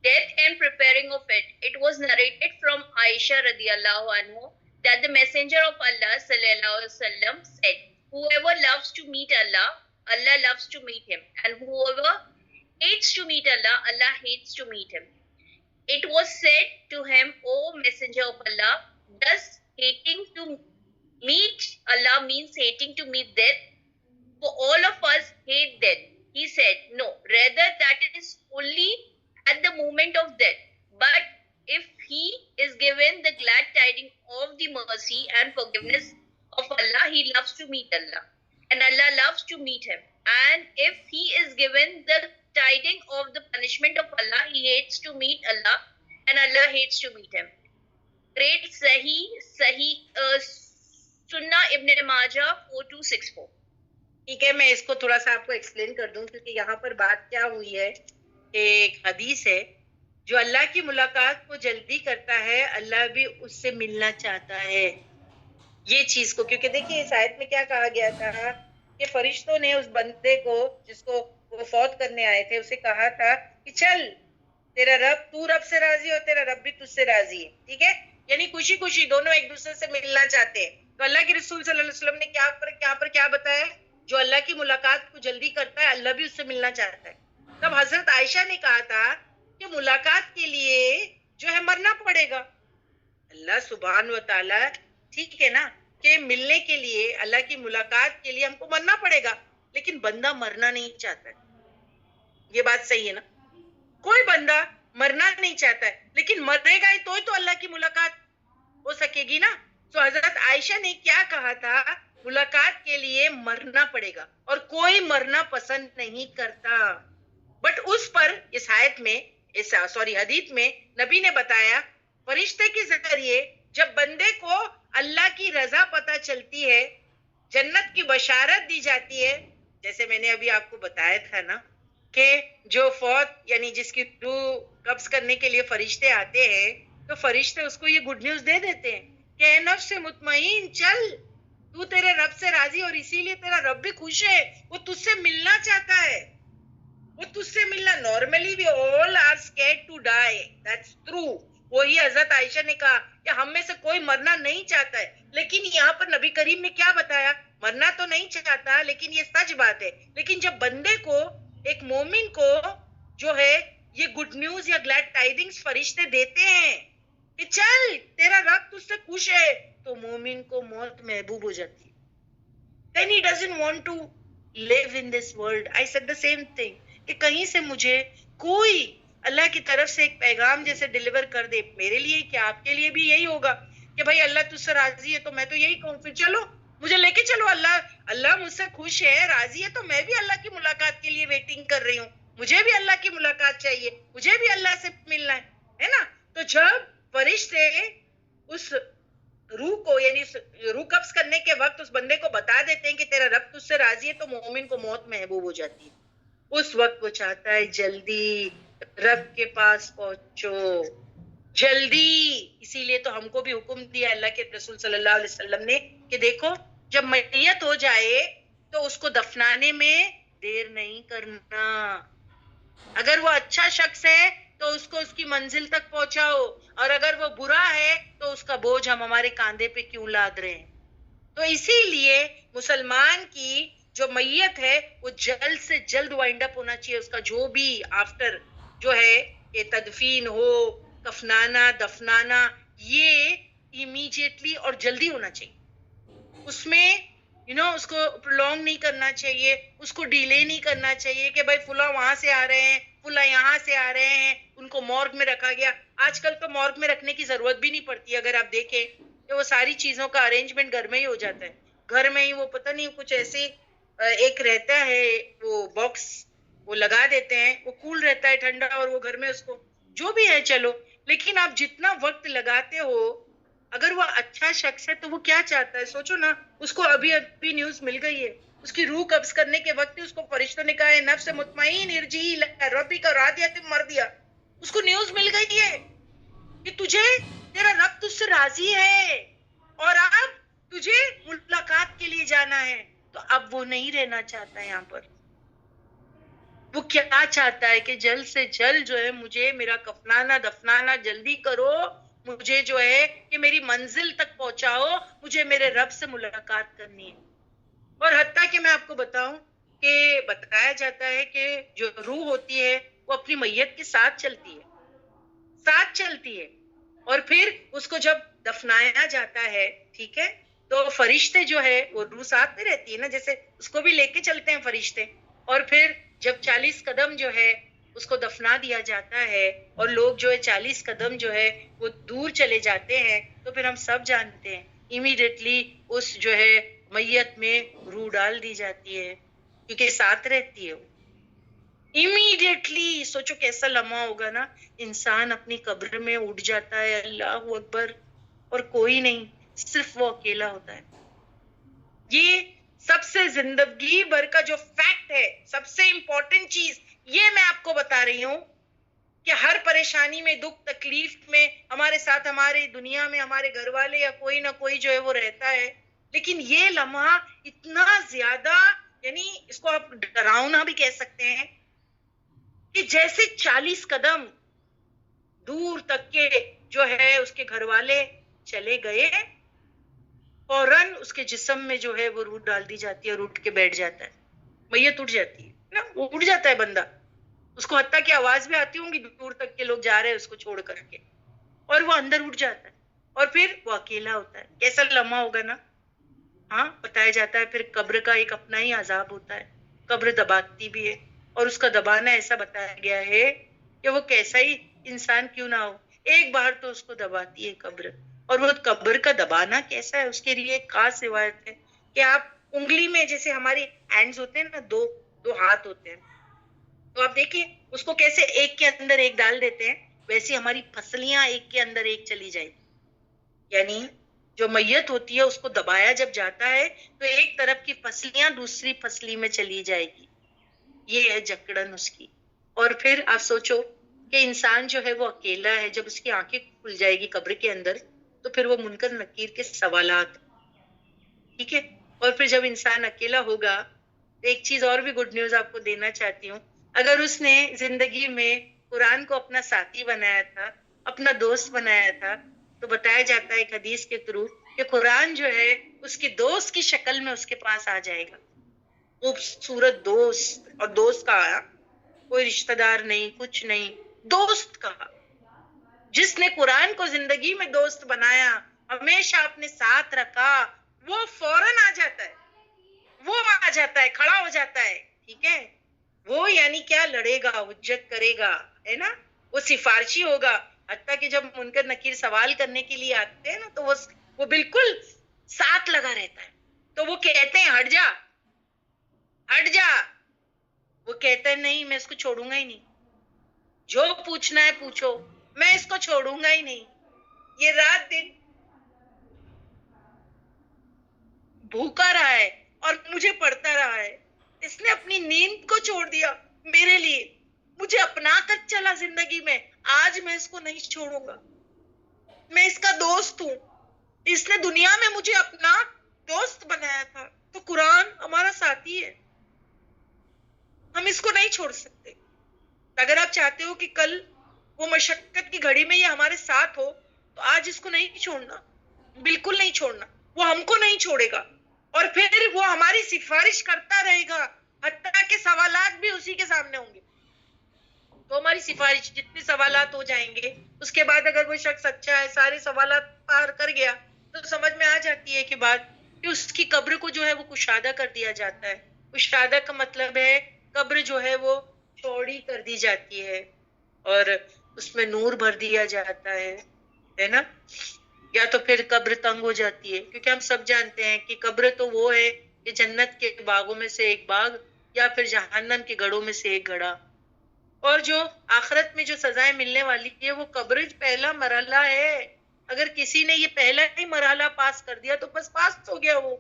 Death and preparing of it. It was narrated from Aisha radiallahu anhu that the Messenger of Allah sallallahu alaihi wasallam said, "Whoever loves to meet Allah, Allah loves to meet him, and whoever hates to meet Allah, Allah hates to meet him." It was said to him, "O Messenger of Allah, does hating to meet Allah means hating to meet death? For all of us hate death." He said, "No, rather that it is only at the moment of death. But if he is given the glad tidings of the mercy and forgiveness of Allah, he loves to meet Allah, and Allah loves to meet him. And if he is given the tidings of the punishment of Allah, he hates to meet Allah, and Allah hates to meet him." Great Sunnah Ibn Majah 4264. ٹھیک ہے، میں اس کو تھوڑا سا آپ کو ایکسپلین کر دوں، کیونکہ یہاں پر بات کیا ہوئی ہے کہ ایک حدیث ہے، جو اللہ کی ملاقات کو جلدی کرتا ہے اللہ بھی اس سے ملنا چاہتا ہے. یہ چیز کو، کیونکہ دیکھیے اس آیت میں کیا کہا گیا تھا کہ فرشتوں نے اس بندے کو جس کو وہ فوت کرنے آئے تھے اسے کہا تھا کہ چل تیرا رب، تو رب سے راضی اور تیرا رب بھی تجھ سے راضی ہے، ٹھیک ہے، یعنی خوشی خوشی دونوں ایک دوسرے سے ملنا چاہتے ہیں. تو اللہ کے رسول صلی اللہ علیہ وسلم نے یہاں پر کیا بتایا؟ جو اللہ کی ملاقات کو جلدی کرتا ہے اللہ بھی اس سے ملنا چاہتا ہے. تب حضرت عائشہ نے کہا تھا کہ ملاقات کے لیے جو ہے مرنا پڑے گا. اللہ سبحان و تعالی، ٹھیک ہے نا، کہ ملنے کے لیے اللہ کی ملاقات کے لیے ہم کو مرنا پڑے گا، لیکن بندہ مرنا نہیں چاہتا ہے. یہ بات صحیح ہے نا؟ کوئی بندہ مرنا نہیں چاہتا ہے، لیکن مرے گا تو اللہ کی ملاقات ہو سکے گی نا. تو حضرت عائشہ نے کیا کہا تھا؟ ملاقات کے لیے مرنا پڑے گا، اور کوئی مرنا پسند نہیں کرتا. بٹ اس پر اس آیت میں حدیث میں نبی نے بتایا فرشتے کے ذریعے جب بندے کو اللہ کی رضا پتہ چلتی ہے، جنت کی بشارت دی جاتی ہے، جیسے میں نے ابھی آپ کو بتایا تھا نا کہ جو فوت یعنی جس کی روح قبض کرنے کے لیے فرشتے آتے ہیں، تو فرشتے اس کو یہ گڈ نیوز دے دیتے ہیں کہ اے نفس مطمئن، چل تو تیرے رب سے راضی، اور اسی لیے تیرا رب بھی خوش ہے، وہ تجھ سے ملنا چاہتا ہے، وہ تجھ سے ملنا. Normally we all are scared to die, that's true. وہی حضرت عائشہ نے کہا کہ ہم میں سے کوئی مرنا نہیں چاہتا ہے، لیکن یہاں پر نبی کریم نے کیا بتایا؟ مرنا تو نہیں چاہتا، لیکن یہ سچ بات ہے. لیکن جب بندے کو، ایک مومن کو جو ہے یہ گڈ نیوز یا گلیڈ ٹائیڈنگز فرشتے دیتے ہیں کہ چل تیرا رب تجھ سے خوش ہے، تو مومن کو موت محبوب ہو جاتی ہے. Then he doesn't want to live in this world. I said the same thing کہ کہیں سے مجھے کوئی اللہ کی طرف سے ایک پیغام جیسے ڈیلیور کر دے. میرے لیے کیا آپ کے لیے بھی یہی ہوگا کہ بھائی اللہ تجھ سے راضی ہے، تو میں تو یہی کہوں پھر چلو مجھے لے کے چلو، اللہ مجھ سے خوش ہے، راضی ہے، تو میں بھی اللہ کی ملاقات کے لیے ویٹنگ کر رہی ہوں. مجھے بھی اللہ کی ملاقات چاہیے، مجھے بھی اللہ سے ملنا ہے نا. تو جب فرشتے اس روح کو یعنی روح قبض کرنے کے وقت اس بندے کو بتا دیتے ہیں کہ تیرا رب تجھ سے راضی ہے، تو مومن کو موت محبوب ہو جاتی ہے۔ اس وقت وہ چاہتا ہے جلدی رب کے پاس پہنچو، جلدی۔ اسی لیے تو ہم کو بھی حکم دیا اللہ کے رسول صلی اللہ علیہ وسلم نے کہ دیکھو جب میت ہو جائے تو اس کو دفنانے میں دیر نہیں کرنا۔ اگر وہ اچھا شخص ہے تو اس کو اس کی منزل تک پہنچاؤ، اور اگر وہ برا ہے تو اس کا بوجھ ہم ہمارے کاندھے پہ کیوں لاد رہے ہیں؟ تو اسی لیے مسلمان کی جو میت ہے وہ جلد سے جلد وائنڈ اپ ہونا چاہیے، اس کا جو بھی آفٹر جو ہے یہ تدفین ہو، کفنانا، دفنانا، یہ امیڈیٹلی اور جلدی ہونا چاہیے۔ اس میں اس کو پرولونگ نہیں کرنا چاہیے، اس کو ڈیلے نہیں کرنا چاہیے کہ بھائی فلاں وہاں سے آ رہے ہیں، فلاں یہاں سے آ رہے ہیں، ان کو مورگ میں رکھا گیا۔ آج کل تو مورگ میں رکھنے کی ضرورت بھی نہیں پڑتی، اگر آپ دیکھیں کہ وہ ساری چیزوں کا ارینجمنٹ گھر میں ہی ہو جاتا ہے، گھر میں ہی وہ پتہ نہیں کچھ ایسے ایک رہتا ہے وہ باکس وہ لگا دیتے ہیں، وہ کول رہتا ہے ٹھنڈا، اور وہ گھر میں اس کو جو بھی ہے چلو، لیکن آپ جتنا وقت لگاتے ہو اگر وہ اچھا شخص ہے تو وہ کیا چاہتا ہے سوچو نا۔ اس کو ابھی ابھی نیوز مل گئی ہے، اس کی روح قبض کرنے کے وقت ہی اس کو فرشتوں نے کہا ہے نفس مطمئن ارجعی الی ربک راضیۃ مرضیہ، اس کو نیوز مل گئی ہے کہ تجھے تیرا رب تجھ سے راضی ہے اور اب تجھے ملاقات کے لیے جانا ہے۔ تو اب وہ نہیں رہنا چاہتا ہے یہاں پر، وہ کیا چاہتا ہے کہ جلد سے جلد جو ہے مجھے میرا کفنانا دفنانا جلدی کرو، مجھے جو ہے کہ میری منزل تک پہنچاؤ، مجھے میرے رب سے ملاقات کرنی ہے۔ اور حتیٰ کہ میں آپ کو بتاؤں کہ بتایا جاتا ہے کہ جو روح ہوتی ہے وہ اپنی میت کے ساتھ چلتی ہے، اور پھر اس کو جب دفنایا جاتا ہے، ٹھیک ہے، تو فرشتے جو ہے وہ روح ساتھ میں رہتی ہے نا، جیسے اس کو بھی لے کے چلتے ہیں فرشتے، اور پھر جب 40 قدم جو ہے اس کو دفنا دیا جاتا ہے اور لوگ جو ہے 40 قدم جو ہے وہ دور چلے جاتے ہیں، تو پھر ہم سب جانتے ہیں امیڈیٹلی اس جو ہے میت میں روح ڈال دی جاتی ہے، کیونکہ ساتھ رہتی ہے وہ امیڈیٹلی۔ سوچو کیسا لمحہ ہوگا نا، انسان اپنی قبر میں اٹھ جاتا ہے، اللہ اکبر، اور کوئی نہیں، صرف وہ اکیلا ہوتا ہے۔ یہ سب سے زندگی بھر کا جو فیکٹ ہے، سب سے امپورٹنٹ چیز یہ میں آپ کو بتا رہی ہوں کہ ہر پریشانی میں، دکھ تکلیف میں ہمارے ساتھ ہمارے دنیا میں ہمارے گھر والے یا کوئی نہ کوئی جو ہے وہ رہتا ہے، لیکن یہ لمحہ اتنا زیادہ یعنی اس کو آپ ڈراؤنا بھی کہہ سکتے ہیں کہ جیسے 40 قدم دور تک کے جو ہے اس کے گھر والے چلے گئے، فوراً اس کے جسم میں جو ہے وہ روح ڈال دی جاتی ہے اور اٹھ کے بیٹھ جاتا ہے، میت اٹھ جاتی ہے نا، وہ اٹھ جاتا ہے بندہ، اس کو حتیٰ کہ آواز بھی آتی ہوں گی دور تک کے لوگ جا رہے ہیں اس کو چھوڑ کر کے، اور وہ اندر اٹھ جاتا ہے، اور پھر وہ اکیلا ہوتا ہے۔ کیسا لمحہ ہوگا نا۔ ہاں، بتایا جاتا ہے پھر قبر کا ایک اپنا ہی عذاب ہوتا ہے، قبر دباتی بھی ہے، اور اس کا دبانا ایسا بتایا گیا ہے کہ وہ کیسا ہی انسان کیوں نہ ہو، ایک بار تو اس کو دباتی ہے قبر، اور وہ قبر کا دبانا کیسا ہے، اس کے لیے ایک خاص روایت ہے کہ آپ انگلی میں، جیسے ہماری ہینڈز ہوتے ہیں نا، دو ہاتھ ہوتے ہیں، تو آپ دیکھیں اس کو کیسے ایک کے اندر ایک ڈال دیتے ہیں، ویسے ہماری پسلیاں ایک کے اندر ایک چلی جائے گی، یعنی جو میت ہوتی ہے اس کو دبایا جب جاتا ہے تو ایک طرف کی پسلیاں دوسری پسلی میں چلی جائے گی، یہ ہے جکڑن اس کی۔ اور پھر آپ سوچو کہ انسان جو ہے وہ اکیلا ہے، جب اس کی آنکھیں کھل جائے گی قبر کے اندر تو پھر وہ منکر نکیر کے سوالات، ٹھیک ہے، اور پھر جب انسان اکیلا ہوگا تو ایک چیز اور بھی گڈ نیوز آپ کو دینا چاہتی ہوں، اگر اس نے زندگی میں قرآن کو اپنا ساتھی بنایا تھا، اپنا دوست بنایا تھا، تو بتایا جاتا ہے ایک حدیث کے تھرو کہ قرآن جو ہے اس کی دوست کی شکل میں اس کے پاس آ جائے گا، خوبصورت دوست، اور دوست کا کوئی رشتہ دار نہیں، کچھ نہیں، دوست کا، جس نے قرآن کو زندگی میں دوست بنایا، ہمیشہ اپنے ساتھ رکھا، وہ فوراً آ جاتا ہے، وہ آ جاتا ہے، کھڑا ہو جاتا ہے، ٹھیک ہے، وہ یعنی کیا، لڑے گا، حجت کرے گا، ہے نا، وہ سفارشی ہوگا، حتیٰ کہ جب منکر نکیر سوال کرنے کے لیے آتے ہیں نا تو وہ بالکل ساتھ لگا رہتا ہے، تو وہ کہتے ہیں ہٹ جا، ہٹ جا، وہ کہتا ہے نہیں میں اس کو چھوڑوں گا ہی نہیں، جو پوچھنا ہے پوچھو، میں اس کو چھوڑوں گا ہی نہیں، یہ رات دن بھوکا رہا ہے اور مجھے پڑھتا رہا ہے. اس نے اپنی نیند کو چھوڑ دیا میرے لیے, مجھے اپنا کر چلا زندگی میں. آج میں اس کو نہیں چھوڑوں گا. میں اس کا دوست ہوں. اس نے دنیا میں مجھے اپنا دوست بنایا تھا, تو قرآن ہمارا ساتھی ہے. ہم اس کو نہیں چھوڑ سکتے. اگر آپ چاہتے ہو کہ کل وہ مشقت کی گھڑی میں یہ ہمارے ساتھ ہو, تو آج اس کو نہیں چھوڑنا, بالکل نہیں چھوڑنا. وہ ہم کو نہیں چھوڑے گا, اور پھر وہ ہماری سفارش کرتا رہے گا, حتیٰ کہ سوالات بھی اسی کے سامنے ہوں گے. تو ہماری سفارش, جتنے سوالات ہو جائیں گے, اس کے بعد اگر وہ شخص اچھا ہے, سارے سوالات پار کر گیا, تو سمجھ میں آ جاتی ہے کہ بات کہ اس کی قبر کو جو ہے وہ کشادہ کر دیا جاتا ہے. کشادہ کا مطلب ہے قبر جو ہے وہ چوڑی کر دی جاتی ہے, اور اس میں نور بھر دیا جاتا ہے نا. یا تو پھر قبر تنگ ہو جاتی ہے, کیونکہ ہم سب جانتے ہیں کہ قبر تو وہ ہے کہ جنت کے باغوں میں سے ایک باغ, یا پھر جہنم کے گڑھوں میں سے ایک گڑھا. اور جو آخرت میں جو سزائیں ملنے والی ہے, وہ قبر پہلا مرحلہ ہے. اگر کسی نے یہ پہلا ہی مرحلہ پاس کر دیا تو بس پاس ہو گیا. وہ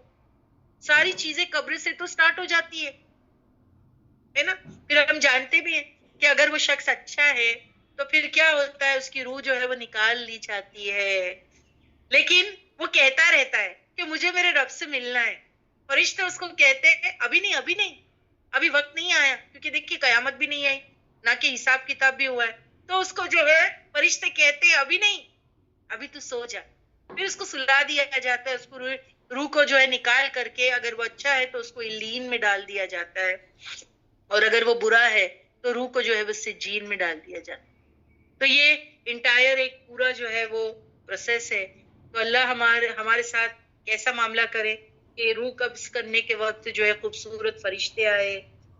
ساری چیزیں قبر سے تو سٹارٹ ہو جاتی ہے نا. پھر ہم جانتے بھی ہیں کہ اگر وہ شخص اچھا ہے تو پھر کیا ہوتا ہے, اس کی روح جو ہے وہ نکال لی جاتی ہے. لیکن وہ کہتا رہتا ہے کہ مجھے میرے رب سے ملنا ہے. فرشتے اس کو کہتے ہیں ابھی نہیں, ابھی نہیں, ابھی وقت نہیں آیا, کیونکہ دیکھیے قیامت بھی نہیں آئی, نہ کہ حساب کتاب بھی ہوا ہے. تو اس کو جو ہے فرشتے کہتے ہیں ابھی نہیں, ابھی تو سو جا. پھر اس کو سلا دیا جاتا ہے, اس کو روح کو جو ہے نکال کر کے, اگر وہ اچھا ہے تو اس کو الین میں ڈال دیا جاتا ہے, اور اگر وہ برا ہے تو روح کو جو ہے وہ سجین میں ڈال دیا جاتا ہے. تو یہ انٹائر ایک پورا جو ہے وہ پروسیس ہے. تو اللہ ہمارے ساتھ کیسا معاملہ کرے کہ روح قبض کرنے کے وقت جو ہے خوبصورت فرشتے آئے,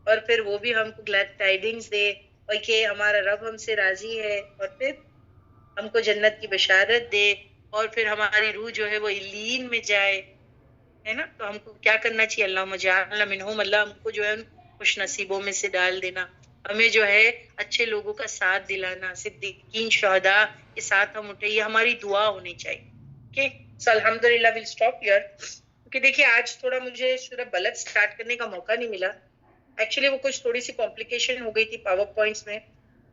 اور پھر وہ بھی ہم کو گلیڈ ٹائڈنگز دے, اور کہ ہمارا رب ہم سے راضی ہے, اور پھر ہم کو جنت کی بشارت دے, اور پھر ہماری روح جو ہے وہ الین میں جائے, ہے نا. تو ہم کو کیا کرنا چاہیے؟ اللہم اجعلنا منہم, اللہ ہم کو جو ہے خوش نصیبوں میں سے ڈال دینا. ہمیں جو ہے اچھے لوگوں کا ساتھ دلانا, صدیقین شہداء کے ساتھ ہم اٹھے, یہ ہماری دعا ہونی چاہیے. سو الحمدللہ ویل اسٹاپ ہیئر, کیونکہ دیکھیے آج تھوڑا مجھے سورہ بلد سٹارٹ کرنے کا موقع نہیں ملا. ایکچولی وہ کچھ تھوڑی سی کمپلیکیشن ہو گئی تھی پاور پوائنٹس میں.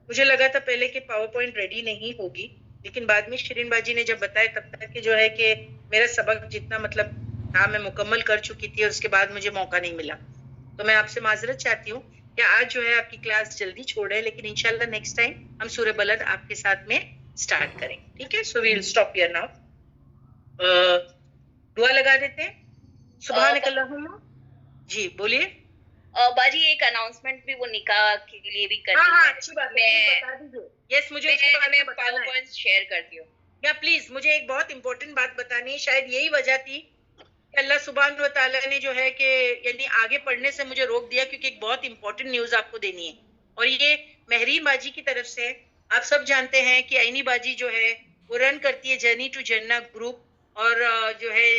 مجھے لگا تھا پہلے کہ پاور پوائنٹ ریڈی نہیں ہوگی, لیکن بعد میں شرین باجی نے جب بتایا تب تک کہ جو ہے کہ میرا سبق جتنا مطلب تھا میں مکمل کر چکی تھی, اور اس کے بعد مجھے موقع نہیں ملا. تو میں آپ سے معذرت چاہتی ہوں کہ آج جو ہے آپ کی کلاس جلدی چھوڑے, لیکن انشاءاللہ نیکسٹ ٹائم ہم سورہ بلد آپ کے ساتھ میں سٹارٹ کریں. ٹھیک ہے, سو وی ول اسٹاپ ہیئر ناؤ. دعا لگا دیتے ہیں. سبحانک اللہم. جی بولیے. باجی ایک اناؤنسمنٹ بھی وہ نکاح کے لیے بھی کرنی ہاں ہے. اچھی بات ہے, میں بتا دیجیے. یس, مجھے اس کے بارے میں بتانا پاور ہے. پوائنٹ شیئر کرتی ہوں. یا پلیز مجھے ایک بہت امپورٹنٹ بات بتانی ہے, شاید یہی وجہ تھی کہ اللہ سبحانہ و تعالیٰ نے جو ہے کہ یعنی آگے پڑھنے سے مجھے روک دیا, کیونکہ ایک بہت امپورٹنٹ نیوز آپ کو دینی ہے, اور یہ مہرین باجی کی طرف سے. آپ سب جانتے ہیں کہ عینی باجی جو ہے وہ رن کرتی ہے جرنی ٹو جنہ گروپ, اور جو ہے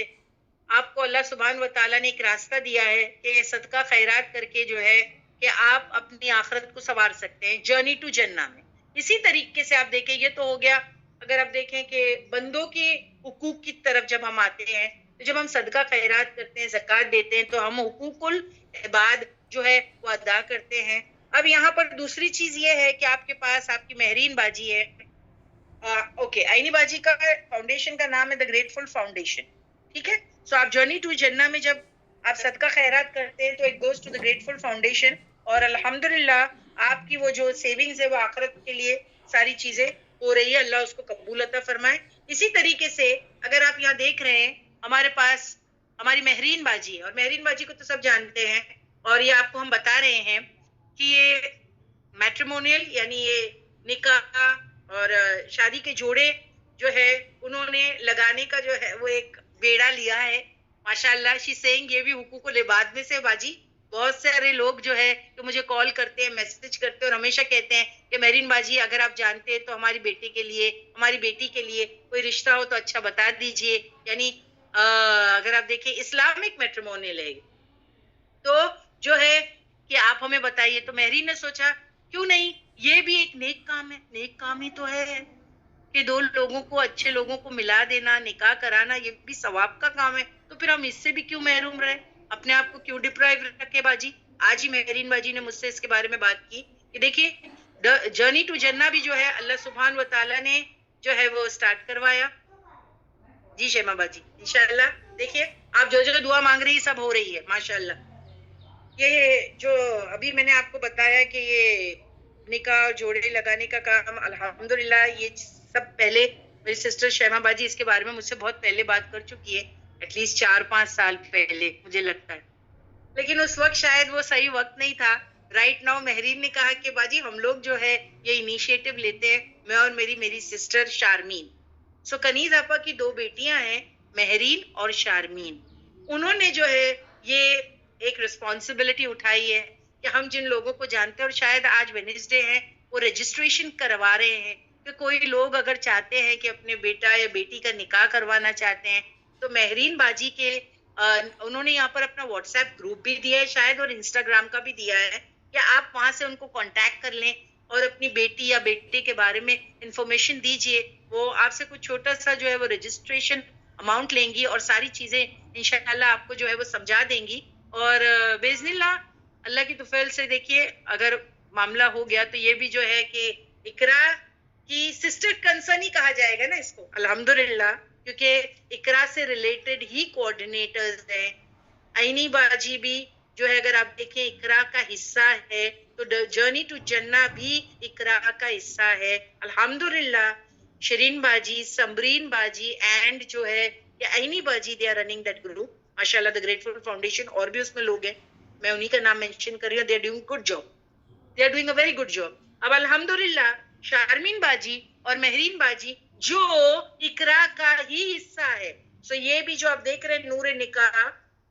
آپ کو اللہ سبحانہ و تعالیٰ نے ایک راستہ دیا ہے کہ صدقہ خیرات کر کے جو ہے کہ آپ اپنی آخرت کو سنوار سکتے ہیں جرنی ٹو جنہ میں. اسی طریقے سے آپ دیکھیں, یہ تو ہو گیا. اگر آپ دیکھیں کہ بندوں کی حقوق کی طرف جب ہم آتے ہیں, تو جب ہم صدقہ خیرات کرتے ہیں, زکوٰۃ دیتے ہیں, تو ہم حقوق العباد جو ہے وہ ادا کرتے ہیں. اب یہاں پر دوسری چیز یہ ہے کہ آپ کے پاس آپ کی مہرین باجی ہے. اوکے, عینی باجی کا فاؤنڈیشن کا نام ہے دا گریٹفل فاؤنڈیشن. ٹھیک ہے, سو آپ جرنی ٹو جنہ میں جب آپ صدقہ خیرات کرتے ہیں تو it goes to the grateful foundation, اور الحمدللہ آپ کی وہ جو سیونگز ہے وہ آخرت کے لیے ساری چیزیں ہو رہی ہے. اللہ اس کو قبول عطا فرمائے. اسی طریقے سے اگر آپ یہاں دیکھ رہے ہیں, ہمارے پاس ہماری مہرین باجی ہے, اور مہرین باجی کو تو سب جانتے ہیں, اور یہ آپ کو ہم بتا رہے ہیں کہ یہ میٹریمونیل یعنی یہ نکاح اور شادی کے جوڑے جو ہے انہوں نے لگانے کا جو ہے وہ ایک بیڑا لیا ہے. ماشاءاللہ, شی سینگ یہ بھی حقوق العباد میں سے. باجی بہت سارے لوگ جو ہے کہ مجھے کال کرتے ہیں, میسج کرتے ہیں, اور ہمیشہ کہتے ہیں کہ مہرین باجی اگر آپ جانتے ہیں تو ہماری بیٹی کے لیے, ہماری بیٹی کے لیے کوئی رشتہ ہو تو اچھا بتا دیجئے. یعنی اگر آپ دیکھیں اسلامک میٹریمونیل ہے, تو جو ہے کہ آپ ہمیں بتائیے. تو مہرین نے سوچا کیوں نہیں, یہ بھی ایک نیک کام ہے, نیک کام ہی تو ہے. کہ دو لوگوں کو, اچھے لوگوں کو ملا دینا, نکاح کرانا, یہ بھی ثواب کا کام ہے. تو پھر ہم اس سے بھی کیوں محروم رہے, اپنے آپ کو کیوں ڈپرائیو رکھے باجی. آج ہی مہرین باجی نے مجھ سے اس کے بارے میں بات کی کہ دیکھیے جرنی ٹو جنہ بھی جو ہے اللہ سبحان و تعالیٰ نے جو ہے وہ سٹارٹ کروایا. جی شیما باجی انشاءاللہ دیکھیے آپ جو دعا مانگ رہی سب ہو رہی ہے ماشاءاللہ. یہ جو ابھی میں نے آپ کو بتایا کہ یہ نکاح اور جوڑے لگانے کا کام الحمدللہ یہ سب پہلے میری سسٹر شیما باجی اس کے بارے میں مجھ سے بہت پہلے بات کر چکی ہے, ایٹ لیسٹ 4-5 سال پہلے مجھے لگتا ہے. لیکن اس وقت شاید وہ صحیح وقت نہیں تھا. رائٹ ناؤ مہرین نے کہا کہ باجی ہم لوگ جو ہے یہ انیشیٹو لیتے ہیں, میں اور میری سسٹر شارمین. سو کنیز آپا کی 2 بیٹیاں ہیں مہرین اور شارمین. انہوں نے جو ہے یہ ایک رسپانسبلٹی اٹھائی ہے کہ ہم جن لوگوں کو جانتے ہیں, اور شاید آج وینسڈے ہے, وہ رجسٹریشن کروا رہے ہیں کہ کوئی لوگ اگر چاہتے ہیں کہ اپنے بیٹا یا بیٹی کا نکاح کروانا چاہتے ہیں تو مہرین باجی کے انہوں نے یہاں پر اپنا واٹس ایپ گروپ بھی دیا ہے شاید, اور انسٹاگرام کا بھی دیا ہے کہ آپ وہاں سے ان کو کانٹیکٹ کر لیں اور اپنی بیٹی یا بیٹے کے بارے میں انفارمیشن دیجئے. وہ آپ سے کچھ چھوٹا سا جو ہے وہ رجسٹریشن اماؤنٹ لیں گی اور ساری چیزیں انشاءاللہ آپ کو جو ہے وہ سمجھا دیں گی. اور باذن اللہ کی توفیق سے دیکھیے اگر معاملہ ہو گیا تو یہ بھی جو ہے کہ اقرا کی سسٹر کنسرن ہی کہا جائے گا نا اس کو الحمدللہ, کیونکہ اقرا سے ریلیٹڈ ہی کوآرڈینیٹرز ہیں. عینی باجی بھی جو ہے اگر آپ دیکھیں اقرا کا حصہ ہے تو جرنی ٹو جنہ بھی اقرا کا حصہ ہے الحمدللہ. شرین باجی, سمرین باجی اینڈ جو ہے یا عینی باجی they are running that group ماشاءاللہ دا گریٹفل فاؤنڈیشن. اور بھی اس میں لوگ ہیں, میں انہی کا نام مینشن کر رہی ہوں. They are doing good job, they are doing a very good job. اب الحمدللہ شارمین باجی اور مہرین باجی جو اقرا کا ہی حصہ ہے, سو یہ بھی جو آپ دیکھ رہے ہیں نور نکاح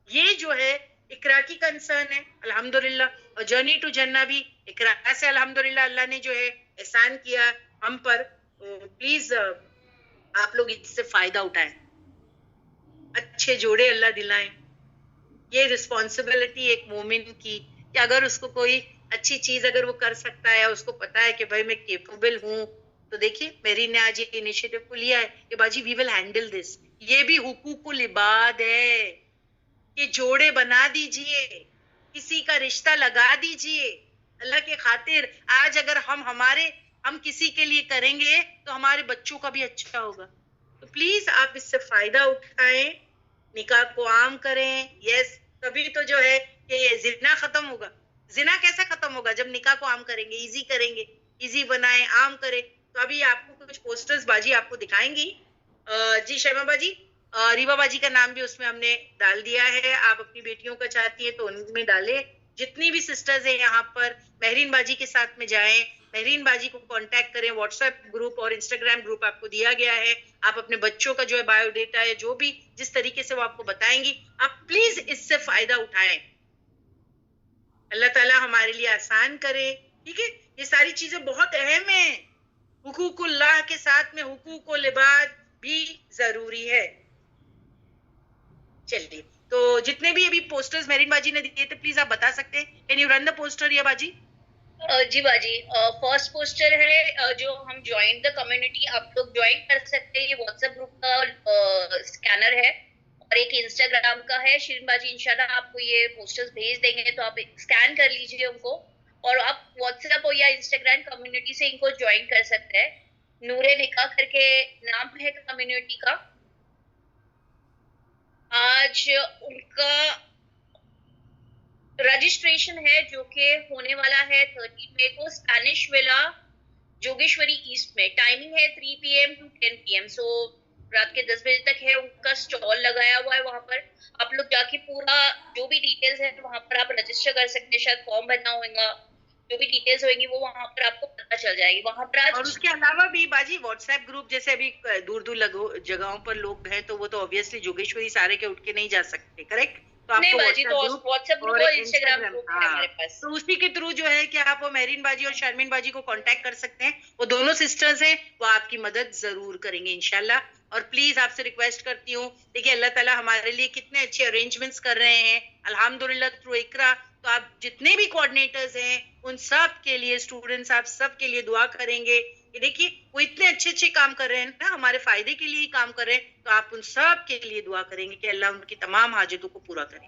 یہ جو ہے اقرا کی کنسرن ہے الحمدللہ. اور جرنی ٹو جنہ بھی اقرا سے الحمدللہ اللہ نے جو ہے احسان کیا ہم پر. پلیز آپ لوگ اس سے فائدہ اٹھائیں, اچھے جوڑے اللہ دلائیں. یہ رسپانسبلٹی ایک مومن کی کہ اگر اس کو کوئی اچھی چیز اگر وہ کر سکتا ہے, اس کو پتا ہے کہ بھائی میں کیپیبل ہوں, تو دیکھیے میری نے آج یہ انیشیٹو کو لیا ہے کہ باجی وی ول ہینڈل دس. یہ بھی حقوق العباد ہے کہ جوڑے بنا دیجئے, کسی کا رشتہ لگا دیجئے اللہ کے خاطر. آج اگر ہم کسی کے لیے کریں گے تو ہمارے بچوں کا بھی اچھا ہوگا. تو پلیز آپ اس سے فائدہ اٹھائیں, نکاح کو عام کریں. یس تبھی تو جو ہے کہ یہ زنا ختم ہوگا. زنا کیسا ختم ہوگا جب نکاح کو عام کریں گے, ایزی کریں گے, ایزی بنائیں, عام کریں. تو ابھی آپ کو کچھ پوسٹرز باجی آپ کو دکھائیں گی. جی شیما باجی, ریوا باجی کا نام بھی اس میں ہم نے ڈال دیا ہے. آپ اپنی بیٹیوں کا چاہتی ہیں تو ان میں ڈالیں. جتنی بھی سسٹرز ہیں یہاں پر مہرین باجی کے ساتھ میں جائیں, مہرین باجی کو کانٹیکٹ کریں. واٹس ایپ گروپ اور انسٹاگرام گروپ آپ کو دیا گیا ہے. آپ اپنے بچوں کا جو ہے بایو ڈیٹا ہے جو بھی جس طریقے سے وہ آپ کو بتائیں گی, آپ پلیز اس سے فائدہ اٹھائیں. اللہ تعالیٰ ہمارے لیے آسان کرے. ٹھیک ہے, یہ ساری چیزیں بہت اہم ہیں. حقوق اللہ کے ساتھ میں حقوق العباد بھی ضروری ہے. چلیے تو جتنے بھی ابھی پوسٹرز مہرین باجی نے دیے تھے پلیز آپ بتا سکتے ہیں, can you run the poster یا باجی؟ جی باجی, فرسٹ پوسٹر ہے جو ہم جوائن دا کمیونٹی, آپ لوگ جوائن کر سکتے ہیں. یہ واٹس ایپ گروپ کا اسکینر ہے اور ایک انسٹاگرام کا ہے. شرین باجی انشاءاللہ آپ کو یہ پوسٹرز بھیج دیں گے تو آپ اسکین کر لیجیے ان کو, اور آپ واٹس ایپ یا انسٹاگرام کمیونٹی سے ان کو جوائن کر سکتے ہیں. نور نکاح کر کے نام ہے کمیونٹی کا. آج ان کا رجسٹریشن ہے جو کہ ہونے والا ہے 13 مئی کو اسپینش ولا جوگیشوری ایسٹ میں. ٹائمنگ ہے 3 PM to 10 PM. سو رات کے 10 بجے تک ہے. ان کا اسٹال لگایا ہوا ہے وہاں پر. آپ لوگ جا کے پورا جو بھی ڈیٹیلز ہے وہاں پر آپ رجسٹر کر سکتے ہیں. شاید فارم بھرنا ہوگا, جو بھی ڈیٹیلز ہوئیں گی وہ وہاں پر آپ کو پتہ چل جائے گی. وہاں پر اور اس کے علاوہ بھی باجی واٹس ایپ گروپ جیسے ابھی دور دور جگہوں پر لوگ ہیں تو وہ تو obviously جوگیشوری سارے کے اٹھ کے نہیں جا سکتے, کریکٹ؟ تو آپ نہیں کو باجی, تو واٹس ایپ گروپ اور انسٹاگرام انسٹاگرام, گروپ ہے ہمارے پاس. تو اسی کے تھرو جو ہے کہ آپ وہ مہرین باجی اور شرمین باجی کو کانٹیکٹ کر سکتے ہیں. وہ دونوں سسٹرز ہیں, وہ آپ کی مدد ضرور کریں گے انشاءاللہ. اور پلیز آپ سے ریکویسٹ کرتی ہوں, دیکھیے اللہ تعالیٰ ہمارے لیے کتنے اچھے ارینجمنٹس کر رہے ہیں الحمدللہ تھرو اقرا. تو آپ جتنے بھی کوآرڈینیٹرز ہیں ان سب کے لیے, اسٹوڈنٹس آپ سب کے لیے دعا کریں گے کہ دیکھیے وہ اتنے اچھے اچھے کام کر رہے ہیں نا, ہمارے فائدے کے لیے ہی کام کر رہے ہیں, تو آپ ان سب کے لیے دعا کریں گے کہ اللہ ان کی تمام حاجتوں کو پورا کرے.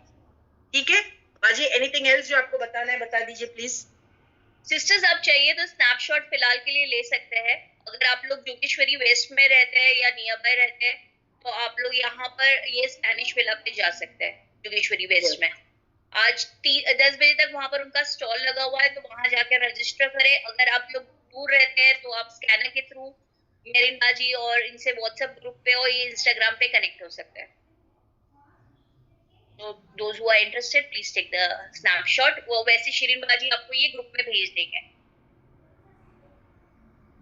ٹھیک ہے باجی, اینی تھنگ ایلس جو آپ کو بتانا ہے بتا دیجیے پلیز. سسٹرز آپ چاہیے تو اسنیپ شاٹ فی الحال کے لیے لے سکتے ہیں. اگر آپ لوگ جوگیشوری ویسٹ میں رہتے ہیں یا نیئر بائی رہتے ہیں تو آپ لوگ یہاں پر یہ اسپینش ولا پہ جا سکتے ہیں جوگیشوری ویسٹ میں. آج 10 بجے تک وہاں پر ان کا اسٹال لگا ہوا ہے, تو وہاں جا کے رجسٹر کریں. اگر آپ لوگ دور رہتے ہیں تو آپ اسکینر کے تھرو میرین باجی اور ان سے واٹس ایپ گروپ پہ اور یہ انسٹاگرام پہ کنیکٹ ہو سکتے ہیں. تو those who are interested please take the snapshot. وہ ویسے شیرین باجی آپ کو یہ گروپ میں بھیج دیں گے.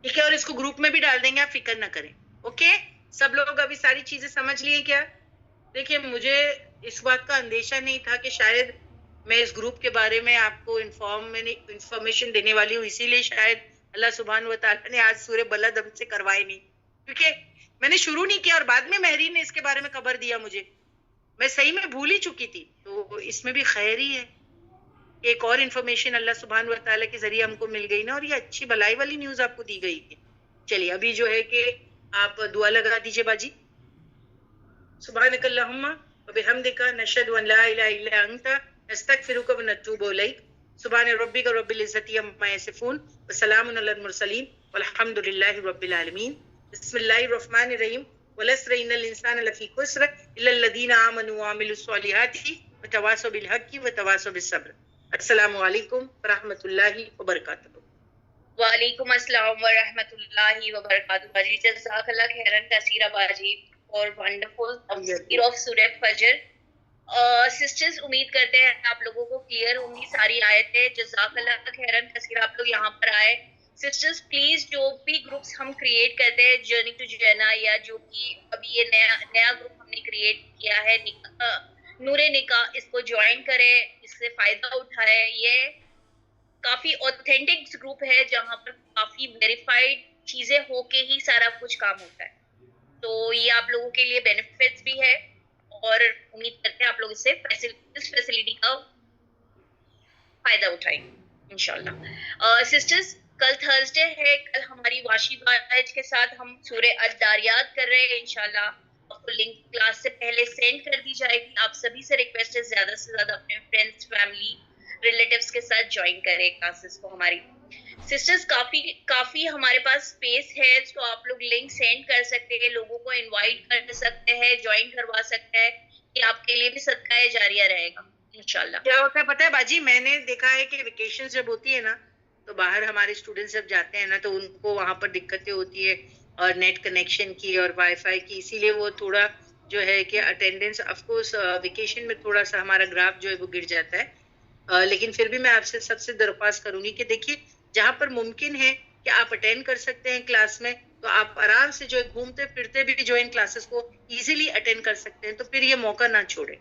ٹھیک ہے, اور اس کو گروپ میں بھی ڈال دیں گے, آپ فکر نہ کریں. اوکے سب لوگ ابھی ساری چیزیں سمجھ لیے کیا؟ دیکھیے مجھے اس بات کا اندیشہ نہیں تھا کہ شاید میں اس گروپ کے بارے میں آپ کو انفارمیشن دینے والی ہوں, اسی لیے شاید اللہ سبحانہ و تعالیٰ نے آج سورہ بلد ہم سے کروائی نہیں, کیونکہ میں نے شروع نہیں کیا اور بعد میں مہرین نے اس کے بارے میں خبر دیا مجھے. میں صحیح میں بھول ہی چکی تھی, تو اس میں بھی خیر ہی ہے. ایک اور انفارمیشن اللہ سبحانہ و تعالیٰ کے ذریعے ہم کو مل گئی نا, اور یہ اچھی بھلائی والی نیوز آپ کو دی گئی ہے. چلیے ابھی جو ہے کہ آپ دعا لگا دیجیے باجی. سبحانک اللہم وبحمدک نشہد ان لا الہ الا انت نستغفرک ونتوب الیک. سبحان ربک رب العزت عما یصفون وسلام علی المرسلین والحمد للہ رب العالمین. بسم اللہ الرحمن الرحیم. والعصر ان الانسان لفی خسر الا الذین آمنوا وعملوا الصالحات وتواصوا بالحق وتواصوا بالصبر. السلام علیکم ورحمۃ اللہ وبرکاتہ. وعلیکم السلام ورحمۃ اللہ وبرکاتہ. باجی جزاک اللہ خیرن کثیرہ باجی اور ونڈرفل تفسیر آف سورہ فجر. سسٹرز امید کرتے ہیں آپ لوگوں کو کلیئر ہوں گی ساری آیتیں. جزاک اللہ خیرن کثیرہ آپ لوگ یہاں پر آئے. سسٹرز پلیز جو بھی گروپس ہم کریٹ کرتے ہیں جرنی ٹو جینا, یا جو کہ ابھی یہ نیا گروپ ہم نے کریٹ کیا ہے نور نکاح, اس کو جوائن کریں, اس سے فائدہ اٹھائے. یہ کافی اوتھینٹک گروپ ہے جہاں پر کافی ویریفائڈ چیزیں ہو کے ہی سارا کچھ کام ہوتا ہے. تو یہ آپ لوگوں کے لیے بینیفٹس بھی ہے, اور امید کرتے ہیں آپ لوگ اس فیسلٹی کا فائدہ اٹھائیں گے انشاءاللہ. سسٹرز کل تھرسڈے ہے, کل ہماری واشی باج کے ساتھ ہم سورہ الداریات کر رہے ہیں انشاءاللہ. آپ کو لنک کلاس سے پہلے سینڈ کر دی جائے گی. آپ سبھی سے ریکویسٹ ہے زیادہ سے زیادہ اپنے فرینڈس, فیملی, ریلیٹیوز کے ساتھ جوائن کرے کلاسز کو ہماری. سسٹرز کافی ہمارے پاس اسپیس ہے, تو آپ لوگ لنک سینڈ کر سکتے ہیں, لوگوں کو انوائٹ کر سکتے ہیں, جوائن کروا سکتے ہیں, کہ آپ کے لیے بھی صدقہ جاریہ رہے گا انشاءاللہ. کیا ہوتا ہے پتہ ہے باجی, میں نے دیکھا ہے کہ ویکیشن جب ہوتی ہے نا, تو باہر ہمارے اسٹوڈنٹس جب جاتے ہیں نا, تو ان کو وہاں پر دقتیں ہوتی ہے, اور نیٹ کنیکشن کی اور وائی فائی کی, اسی لیے وہ تھوڑا جو ہے کہ اٹینڈنس آف کورس ویکیشن میں تھوڑا سا ہمارا گراف جو ہے وہ گر جاتا ہے. لیکن پھر بھی میں آپ سے سب سے درخواست کروں گی کہ دیکھیے جہاں پر ممکن ہے کہ آپ اٹینڈ کر سکتے ہیں کلاس میں, تو آپ آرام سے جو ہے گھومتے پھرتے بھی جو ان کلاسز کو ایزیلی اٹینڈ کر سکتے ہیں. تو پھر یہ موقع نہ چھوڑیں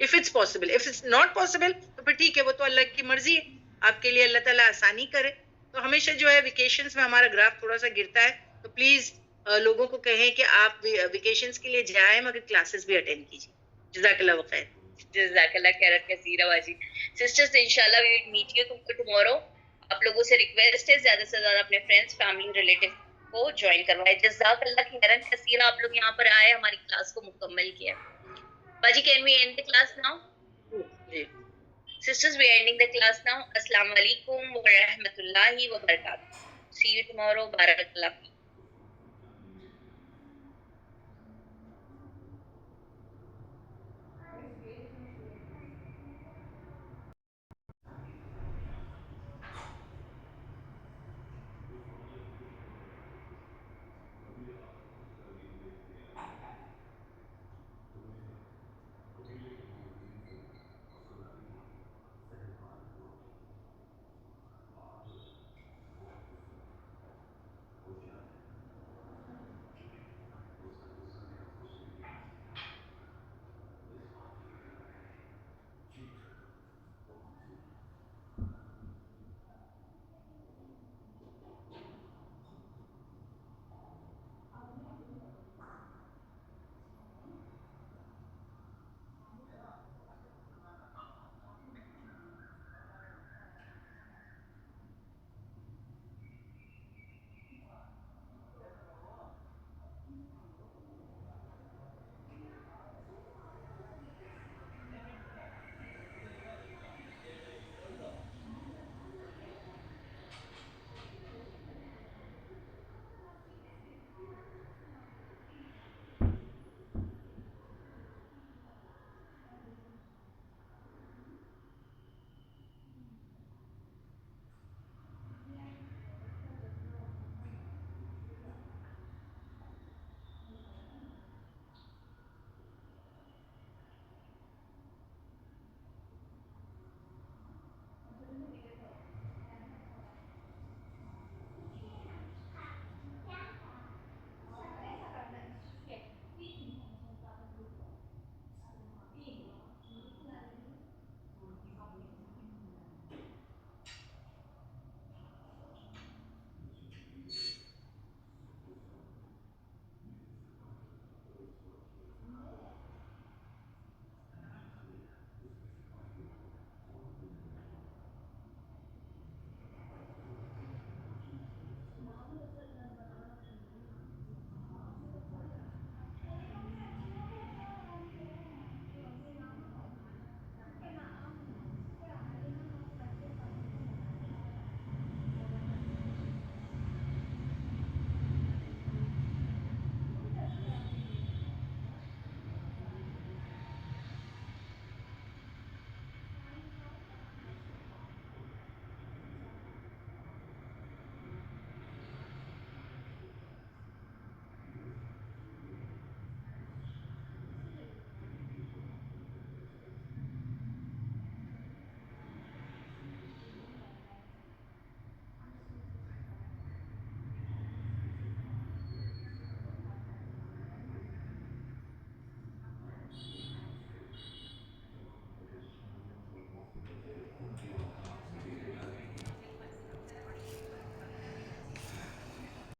if it's possible. If it's not possible تو پھر ٹھیک ہے, وہ تو اللہ کی مرضی ہے, آپ کے لیے اللہ تعالیٰ آسانی کرے. تو ہمیشہ جو ہے ویکیشنز میں ہمارا گراف تھوڑا سا گرتا ہے, تو پلیز لوگوں کو کہیں کہ آپ ویکیشنز کے لیے جائیں مگر کلاسز بھی اٹینڈ کیجیے. جزاک اللہ خیر. جزاک اللہ خیرت کثیرہ باجی. سسٹرز انشاءاللہ وی ول میٹ یو ٹمورو. آپ لوگوں سے ریکویسٹ ہے زیادہ سے زیادہ اپنے فرینڈس, فیملی, ریلیٹیو کو جوائن کروائے. جزاک اللہ خیرن کثیرہ آپ لوگ یہاں پر آئے, ہماری کلاس کو مکمل کیا. باجی can we end the class now? جی Sisters, we are ending the class now. Assalamu alaikum wa rahmatullahi wa barakatuh. See you tomorrow. Barakallah.